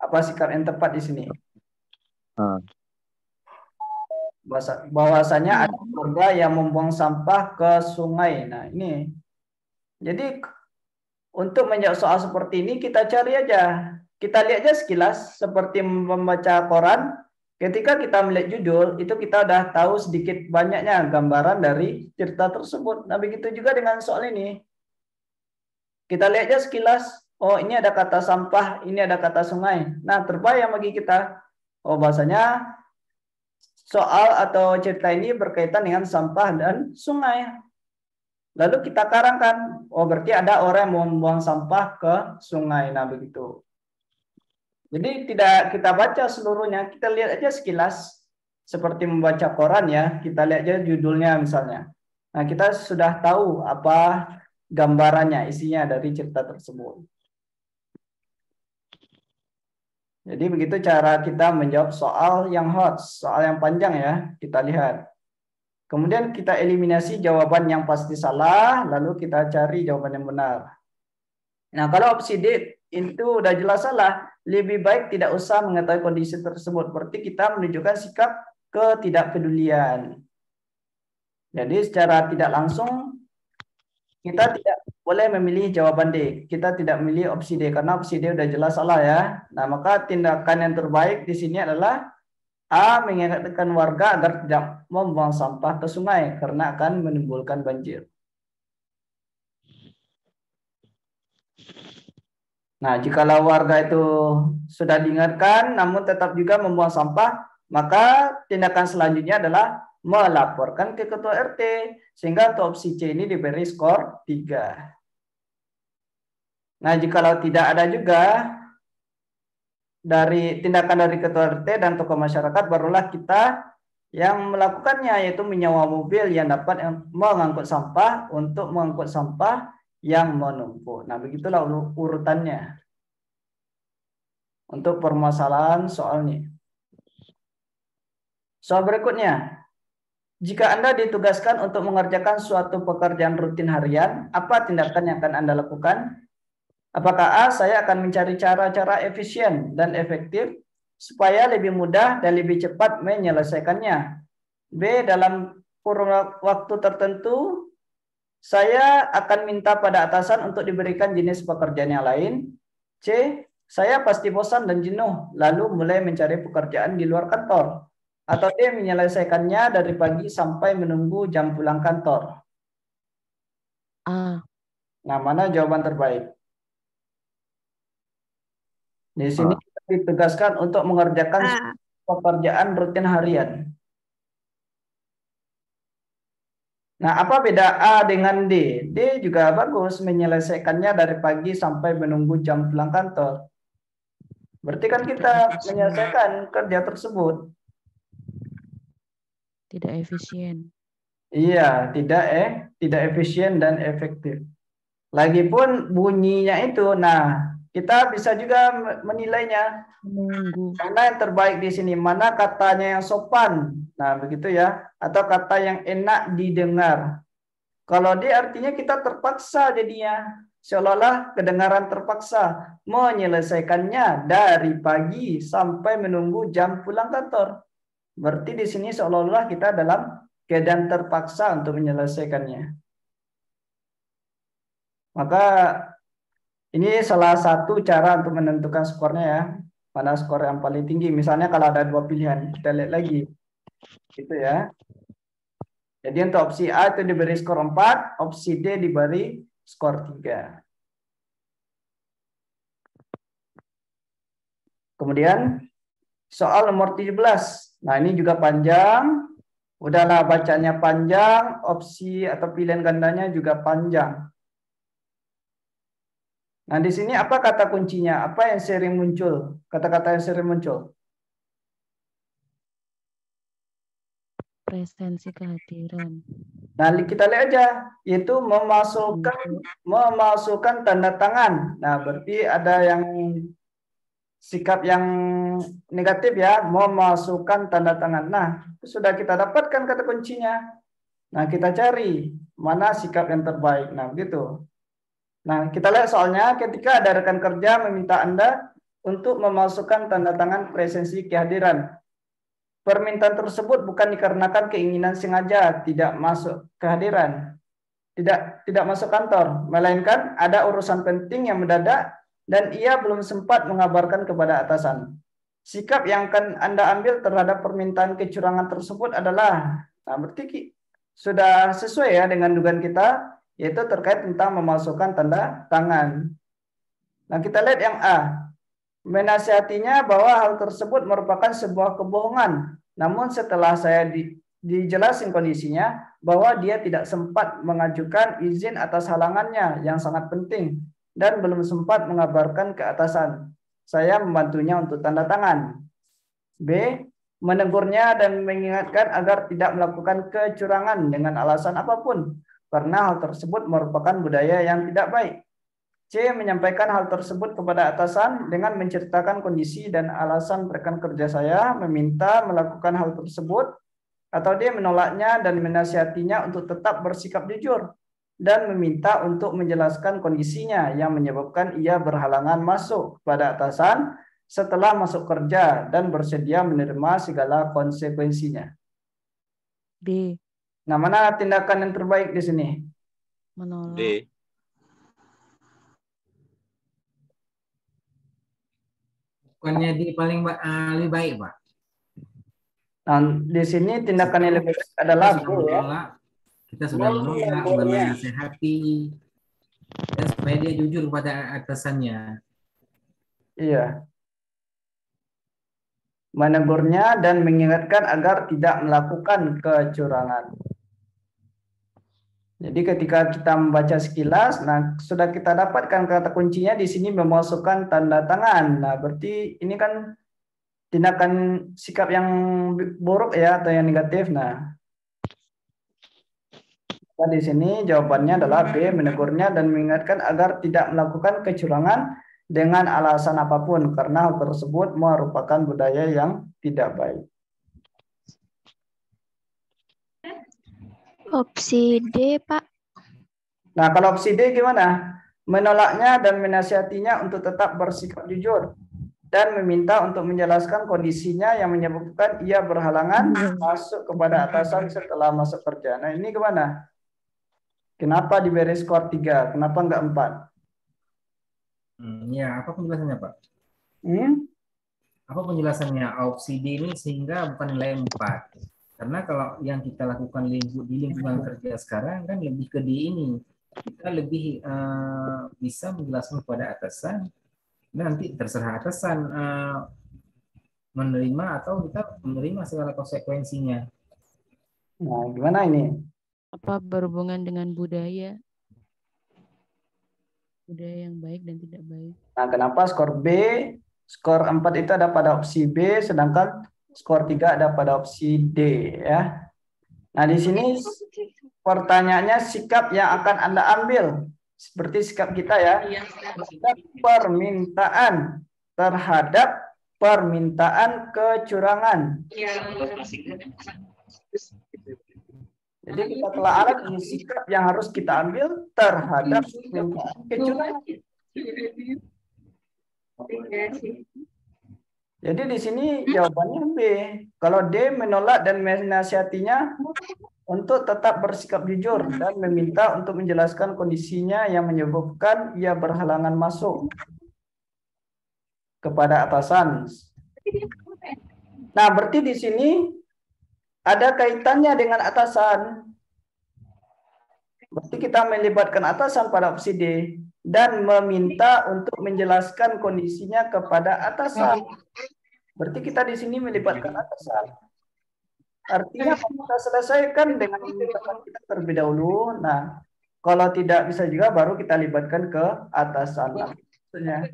Apa sikap yang tepat di sini? A. Bahwasanya ada warga yang membuang sampah ke sungai. Nah, ini. Jadi untuk menjawab soal seperti ini kita cari aja. Kita lihat aja sekilas seperti membaca koran. Ketika kita melihat judul, itu kita udah tahu sedikit banyaknya gambaran dari cerita tersebut. Nah, begitu juga dengan soal ini. Kita lihat aja sekilas, oh ini ada kata sampah, ini ada kata sungai. Nah, terbayang bagi kita, oh bahasanya soal atau cerita ini berkaitan dengan sampah dan sungai. Lalu kita karangkan, oh berarti ada orang yang membuang sampah ke sungai. Nah, begitu. Jadi tidak kita baca seluruhnya, kita lihat aja sekilas seperti membaca koran ya. Kita lihat aja judulnya misalnya. Nah, kita sudah tahu apa gambarannya, isinya dari cerita tersebut. Jadi begitu cara kita menjawab soal yang hot, soal yang panjang ya. Kita lihat. Kemudian kita eliminasi jawaban yang pasti salah, lalu kita cari jawaban yang benar. Nah, kalau opsi D itu udah jelas salah, lebih baik tidak usah mengetahui kondisi tersebut. Berarti kita menunjukkan sikap ketidakpedulian. Jadi secara tidak langsung kita tidak boleh memilih jawaban D. Kita tidak memilih opsi D karena opsi D udah jelas salah ya. Nah, maka tindakan yang terbaik di sini adalah A, mengingatkan warga agar tidak membuang sampah ke sungai karena akan menimbulkan banjir. Nah, jikalau warga itu sudah diingatkan namun tetap juga membuang sampah, maka tindakan selanjutnya adalah melaporkan ke ketua RT sehingga untuk opsi C ini diberi skor 3. Nah, jikalau tidak ada juga dari tindakan dari ketua RT dan tokoh masyarakat, barulah kita yang melakukannya, yaitu menyewa mobil yang dapat mengangkut sampah untuk mengangkut sampah yang menumpuk. Nah, begitulah urutannya untuk permasalahan soal ini. Soal berikutnya, jika Anda ditugaskan untuk mengerjakan suatu pekerjaan rutin harian, apa tindakan yang akan Anda lakukan? Apakah A, saya akan mencari cara-cara efisien dan efektif supaya lebih mudah dan lebih cepat menyelesaikannya. B, dalam kurun waktu tertentu, saya akan minta pada atasan untuk diberikan jenis pekerjaan yang lain. C. Saya pasti bosan dan jenuh, lalu mulai mencari pekerjaan di luar kantor. Atau D. Menyelesaikannya dari pagi sampai menunggu jam pulang kantor. A. Nah, mana jawaban terbaik? Di sini kita ditegaskan untuk mengerjakan pekerjaan rutin harian. Nah, apa beda A dengan D? D juga bagus, menyelesaikannya dari pagi sampai menunggu jam pulang kantor. Berarti kan kita menyelesaikan kerja tersebut. Tidak efisien. Iya, tidak efisien dan efektif. Lagipun bunyinya itu, nah kita bisa juga menilainya. Menunggu. Mana yang terbaik di sini? Mana katanya yang sopan? Nah, begitu ya. Atau kata yang enak didengar. Kalau D artinya kita terpaksa jadinya. Seolah-olah kedengaran terpaksa. Menyelesaikannya dari pagi sampai menunggu jam pulang kantor. Berarti di sini seolah-olah kita dalam keadaan terpaksa untuk menyelesaikannya. Maka ini salah satu cara untuk menentukan skornya ya. Mana skor yang paling tinggi. Misalnya kalau ada 2 pilihan, kita lihat lagi. Gitu ya. Jadi untuk opsi A itu diberi skor 4, opsi D diberi skor 3. Kemudian soal nomor 17. Nah, ini juga panjang. Udahlah bacanya panjang, opsi atau pilihan gandanya juga panjang. Nah, di sini apa kata kuncinya? Apa yang sering muncul? Kata-kata yang sering muncul. Presensi kehadiran. Nah, kita lihat aja, yaitu memasukkan tanda tangan. Nah, berarti ada yang sikap yang negatif ya, memasukkan tanda tangan. Nah, sudah kita dapatkan kata kuncinya. Nah, kita cari mana sikap yang terbaik. Nah, begitu. Nah, kita lihat soalnya ketika ada rekan kerja meminta Anda untuk memasukkan tanda tangan presensi kehadiran. Permintaan tersebut bukan dikarenakan keinginan sengaja tidak masuk kehadiran, tidak masuk kantor, melainkan ada urusan penting yang mendadak dan ia belum sempat mengabarkan kepada atasan. Sikap yang akan Anda ambil terhadap permintaan kecurangan tersebut adalah, nah berarti sudah sesuai ya dengan dugaan kita, yaitu terkait tentang memasukkan tanda tangan. Nah, kita lihat yang A. Menasihatinya bahwa hal tersebut merupakan sebuah kebohongan. Namun setelah saya dijelasin kondisinya bahwa dia tidak sempat mengajukan izin atas halangannya yang sangat penting dan belum sempat mengabarkan ke atasan. Saya membantunya untuk tanda tangan. B. Menegurnya dan mengingatkan agar tidak melakukan kecurangan dengan alasan apapun, karena hal tersebut merupakan budaya yang tidak baik. C. Menyampaikan hal tersebut kepada atasan dengan menceritakan kondisi dan alasan rekan kerja saya meminta melakukan hal tersebut, atau D. Menolaknya dan menasihatinya untuk tetap bersikap jujur dan meminta untuk menjelaskan kondisinya yang menyebabkan ia berhalangan masuk kepada atasan setelah masuk kerja dan bersedia menerima segala konsekuensinya. B. Nah, mana tindakan yang terbaik di sini? Menolak. D. Bukannya di paling lebih baik, Pak. Nah, di sini tindakan yang lebih baik adalah B ya. Kita sudah menolak, menasehati, dan supaya dia jujur kepada atasannya. Iya. Menegurnya dan mengingatkan agar tidak melakukan kecurangan. Jadi ketika kita membaca sekilas, nah sudah kita dapatkan kata kuncinya di sini memasukkan tanda tangan. Nah, berarti ini kan tindakan sikap yang buruk ya atau yang negatif. Nah, di sini jawabannya adalah B, menegurnya dan mengingatkan agar tidak melakukan kecurangan dengan alasan apapun karena hal tersebut merupakan budaya yang tidak baik. Opsi D, Pak. Nah, kalau opsi D gimana? Menolaknya dan menasihatinya untuk tetap bersikap jujur dan meminta untuk menjelaskan kondisinya yang menyebabkan ia berhalangan masuk kepada atasan setelah masuk kerja. Nah, ini kemana? Kenapa diberi skor 3? Kenapa enggak 4? Ya, apa penjelasannya, Pak? Apa penjelasannya opsi D ini sehingga bukan nilai 4? Karena kalau yang kita lakukan di lingkungan kerja sekarang kan lebih ke D ini. Kita lebih bisa menjelaskan kepada atasan, nanti terserah atasan menerima atau kita menerima segala konsekuensinya. Nah, gimana ini? Apa berhubungan dengan budaya? Budaya yang baik dan tidak baik. Nah, kenapa skor B, skor 4 itu ada pada opsi B, sedangkan skor 3 ada pada opsi D, ya. Nah, di sini pertanyaannya sikap yang akan Anda ambil. Seperti sikap kita ya. Sikap permintaan terhadap permintaan kecurangan. Jadi kita telah ada sikap yang harus kita ambil terhadap permintaan kecurangan. Jadi di sini jawabannya B. Kalau D menolak dan menasihatinya untuk tetap bersikap jujur dan meminta untuk menjelaskan kondisinya yang menyebabkan ia berhalangan masuk kepada atasan. Nah, berarti di sini ada kaitannya dengan atasan. Berarti kita melibatkan atasan pada opsi D dan meminta untuk menjelaskan kondisinya kepada atasan. Berarti kita di sini melibatkan atasan. Artinya kita selesaikan dengan memintakan kita terlebih dahulu. Nah, kalau tidak bisa juga baru kita libatkan ke atasan. Maksudnya.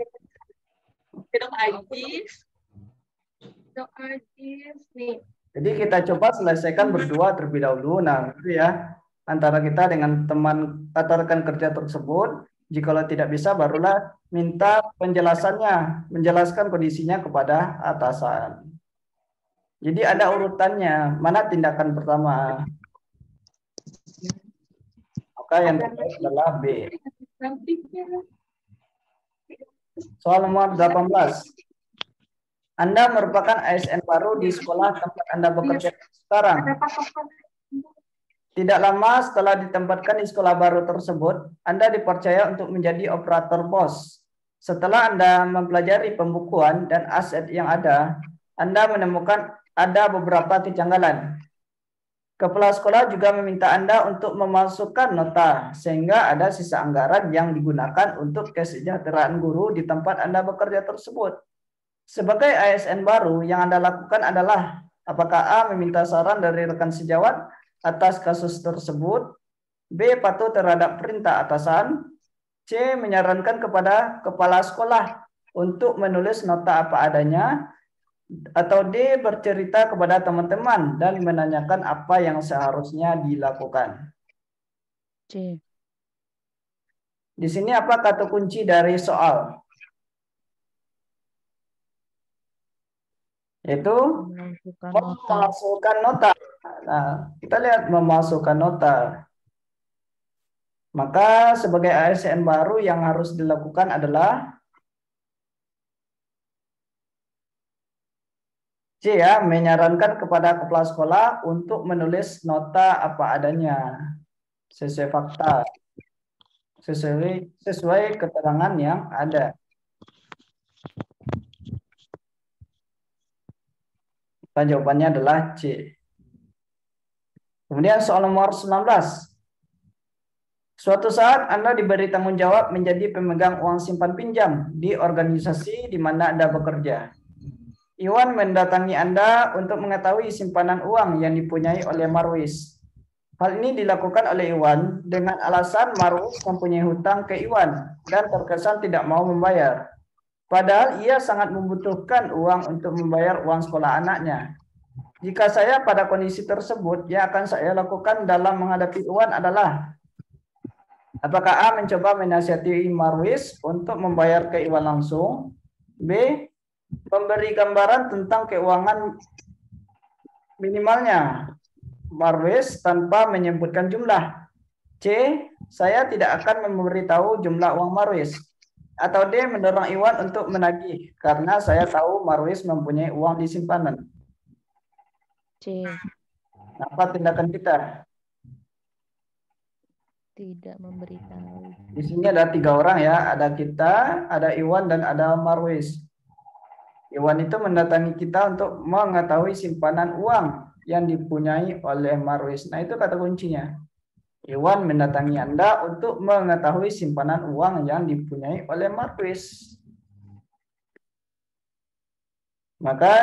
Jadi kita coba selesaikan berdua terlebih dahulu. Nah, itu ya antara kita dengan teman atau rekan kerja tersebut. Jikalau tidak bisa, barulah minta penjelasannya, menjelaskan kondisinya kepada atasan. Jadi ada urutannya, mana tindakan pertama? Maka yang terbaik adalah B. Soal nomor 18. Anda merupakan ASN baru di sekolah tempat Anda bekerja sekarang. Tidak lama setelah ditempatkan di sekolah baru tersebut, Anda dipercaya untuk menjadi operator pos. Setelah Anda mempelajari pembukuan dan aset yang ada, Anda menemukan ada beberapa kejanggalan. Kepala sekolah juga meminta Anda untuk memasukkan nota, sehingga ada sisa anggaran yang digunakan untuk kesejahteraan guru di tempat Anda bekerja tersebut. Sebagai ASN baru, yang Anda lakukan adalah, apakah A. meminta saran dari rekan sejawat atas kasus tersebut, B. patuh terhadap perintah atasan, C. menyarankan kepada kepala sekolah untuk menulis nota apa adanya, atau D. bercerita kepada teman-teman dan menanyakan apa yang seharusnya dilakukan. C. Di sini apa kata kunci dari soal? Yaitu memasukkan nota. Nah, kita lihat memasukkan nota. Maka sebagai ASN baru yang harus dilakukan adalah C ya, menyarankan kepada kepala sekolah untuk menulis nota apa adanya sesuai fakta, sesuai keterangan yang ada. Dan jawabannya adalah C. Kemudian soal nomor 19. Suatu saat Anda diberi tanggung jawab menjadi pemegang uang simpan pinjam di organisasi di mana Anda bekerja. Iwan mendatangi Anda untuk mengetahui simpanan uang yang dipunyai oleh Marwis. Hal ini dilakukan oleh Iwan dengan alasan Marwis mempunyai hutang ke Iwan dan terkesan tidak mau membayar. Padahal ia sangat membutuhkan uang untuk membayar uang sekolah anaknya. Jika saya pada kondisi tersebut, yang akan saya lakukan dalam menghadapi Iwan adalah, apakah A. mencoba menasihati Marwis untuk membayar ke Iwan langsung, B. memberi gambaran tentang keuangan minimalnya Marwis tanpa menyebutkan jumlah, C. saya tidak akan memberitahu jumlah uang Marwis. Atau D, mendorong Iwan untuk menagih karena saya tahu Marwis mempunyai uang di simpanan. C. Apa tindakan kita? Tidak memberitahu. Di sini ada 3 orang ya, ada kita, ada Iwan, dan ada Marwis. Iwan itu mendatangi kita untuk mengetahui simpanan uang yang dipunyai oleh Marwis. Nah, itu kata kuncinya. Iwan mendatangi Anda untuk mengetahui simpanan uang yang dipunyai oleh Marwis. Maka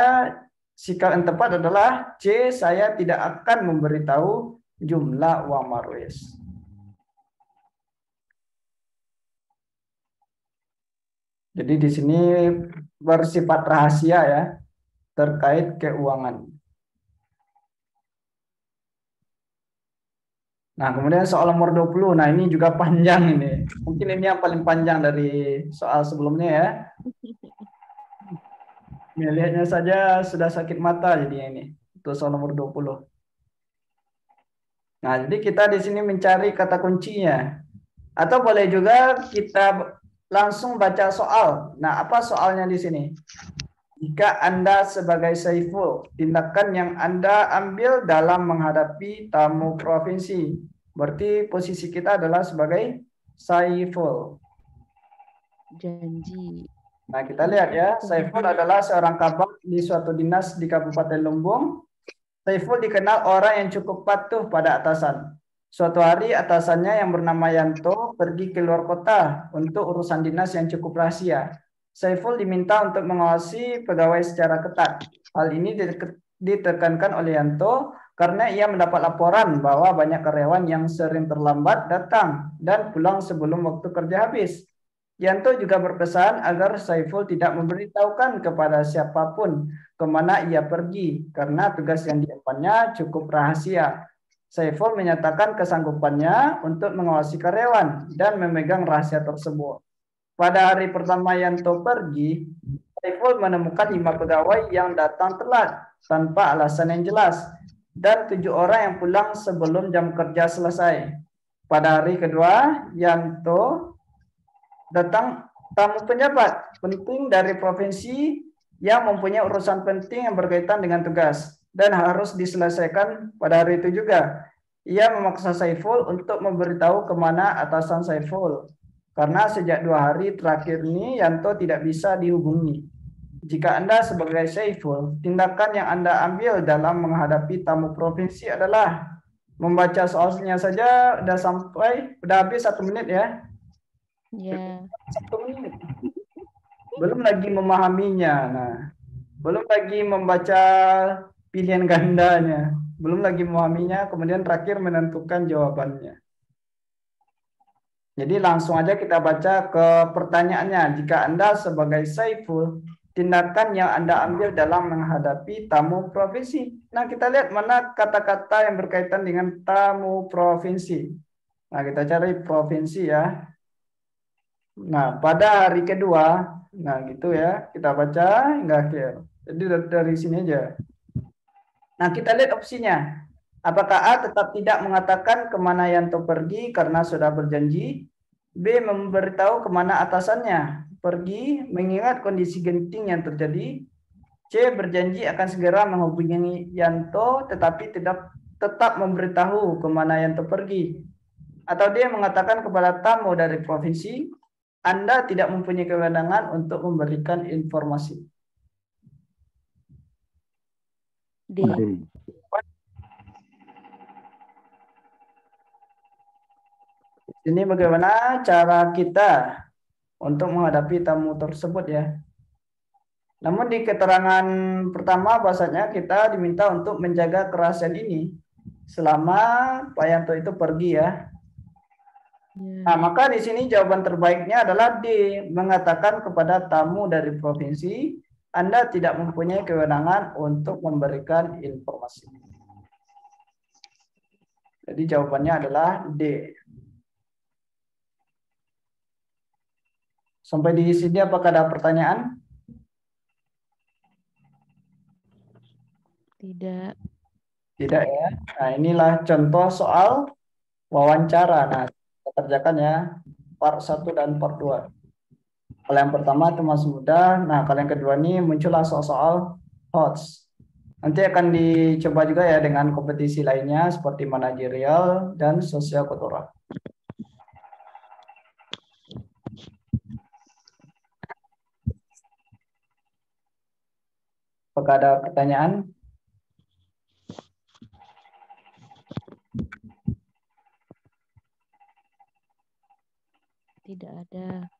sikap yang tepat adalah C, saya tidak akan memberitahu jumlah uang Marwis. Jadi di sini bersifat rahasia ya, terkait keuangan. Nah, kemudian soal nomor 20. Nah, ini juga panjang ini. Mungkin ini yang paling panjang dari soal sebelumnya ya. Melihatnya saja sudah sakit mata jadinya ini. Untuk soal nomor 20. Nah, jadi kita di sini mencari kata kuncinya. Atau boleh juga kita langsung baca soal. Nah, apa soalnya di sini? Jika Anda sebagai Saiful, tindakan yang Anda ambil dalam menghadapi tamu provinsi. Berarti posisi kita adalah sebagai Saiful. Janji. Nah, kita lihat ya, Saiful adalah seorang kabak di suatu dinas di Kabupaten Lumbung. Saiful dikenal orang yang cukup patuh pada atasan. Suatu hari atasannya yang bernama Yanto pergi ke luar kota untuk urusan dinas yang cukup rahasia. Saiful diminta untuk mengawasi pegawai secara ketat. Hal ini ditekankan oleh Yanto karena ia mendapat laporan bahwa banyak karyawan yang sering terlambat datang dan pulang sebelum waktu kerja habis. Yanto juga berpesan agar Saiful tidak memberitahukan kepada siapapun kemana ia pergi karena tugas yang diembannya cukup rahasia. Saiful menyatakan kesanggupannya untuk mengawasi karyawan dan memegang rahasia tersebut. Pada hari pertama Yanto pergi, Saiful menemukan 5 pegawai yang datang telat tanpa alasan yang jelas dan 7 orang yang pulang sebelum jam kerja selesai. Pada hari kedua, Yanto datang tamu pejabat penting dari provinsi yang mempunyai urusan penting yang berkaitan dengan tugas dan harus diselesaikan pada hari itu juga. Ia memaksa Saiful untuk memberitahu kemana atasan Saiful. Karena sejak 2 hari terakhir ini Yanto tidak bisa dihubungi. Jika Anda sebagai Saiful, tindakan yang Anda ambil dalam menghadapi tamu provinsi adalah membaca soalnya saja udah habis 1 menit ya. Ya. 1 menit. Belum lagi memahaminya. Nah, belum lagi membaca pilihan gandanya, belum lagi memahaminya, kemudian terakhir menentukan jawabannya. Jadi langsung aja kita baca ke pertanyaannya. Jika Anda sebagai Saiful, tindakan yang Anda ambil dalam menghadapi tamu provinsi. Nah, kita lihat mana kata-kata yang berkaitan dengan tamu provinsi. Nah, kita cari provinsi ya. Nah, pada hari kedua, nah gitu ya, kita baca hingga akhir. Jadi dari sini aja. Nah, kita lihat opsinya. Apakah A tetap tidak mengatakan kemana Yanto pergi karena sudah berjanji? B memberitahu kemana atasannya pergi mengingat kondisi genting yang terjadi? C berjanji akan segera menghubungi Yanto tetapi tetap memberitahu kemana Yanto pergi? Atau D mengatakan kepada tamu dari provinsi, Anda tidak mempunyai kewenangan untuk memberikan informasi? D. Ini bagaimana cara kita untuk menghadapi tamu tersebut ya. Namun di keterangan pertama bahasanya kita diminta untuk menjaga kerahasiaan ini selama Pak Yanto itu pergi ya. Nah, maka di sini jawaban terbaiknya adalah D, mengatakan kepada tamu dari provinsi, Anda tidak mempunyai kewenangan untuk memberikan informasi. Jadi jawabannya adalah D. Sampai di sini apakah ada pertanyaan? Tidak. Tidak ya. Nah, inilah contoh soal wawancara. Nah, kita kerjakan ya part 1 dan part 2. Kalau yang pertama itu masih mudah. Nah, kalau yang kedua ini muncullah soal-soal HOTS. Nanti akan dicoba juga ya dengan kompetisi lainnya seperti manajerial dan sosial kultural. Apakah ada pertanyaan? Tidak ada.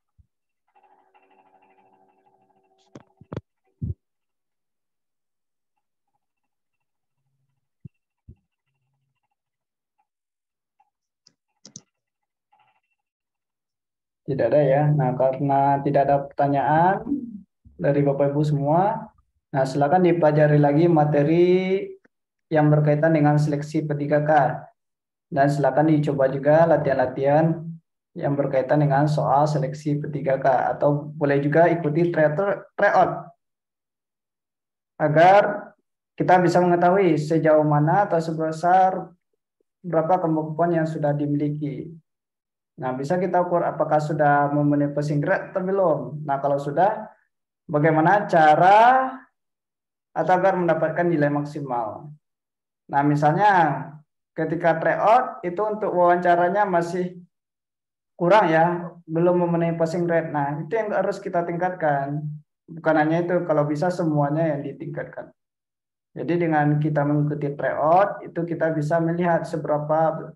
Tidak ada ya. Nah, karena tidak ada pertanyaan dari Bapak Ibu semua, nah silakan dipelajari lagi materi yang berkaitan dengan seleksi P3K. Dan silakan dicoba juga latihan-latihan yang berkaitan dengan soal seleksi P3K. Atau boleh juga ikuti tryout agar kita bisa mengetahui sejauh mana atau sebesar berapa kemampuan yang sudah dimiliki. Nah, bisa kita ukur apakah sudah memenuhi passing grade atau belum. Nah, kalau sudah, bagaimana cara atau agar mendapatkan nilai maksimal. Nah, misalnya ketika tryout itu untuk wawancaranya masih kurang ya, belum memenuhi passing grade. Nah, itu yang harus kita tingkatkan. Bukan hanya itu, kalau bisa semuanya yang ditingkatkan. Jadi dengan kita mengikuti tryout, itu kita bisa melihat seberapa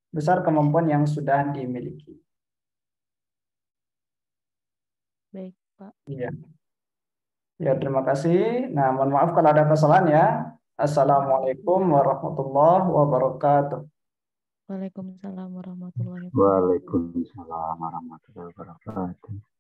besar kemampuan yang sudah dimiliki. Baik, Pak. Iya. Ya, terima kasih. Nah, mohon maaf kalau ada kesalahan ya. Assalamualaikum warahmatullahi wabarakatuh. Waalaikumsalam warahmatullahi wabarakatuh. Waalaikumsalam warahmatullahi wabarakatuh.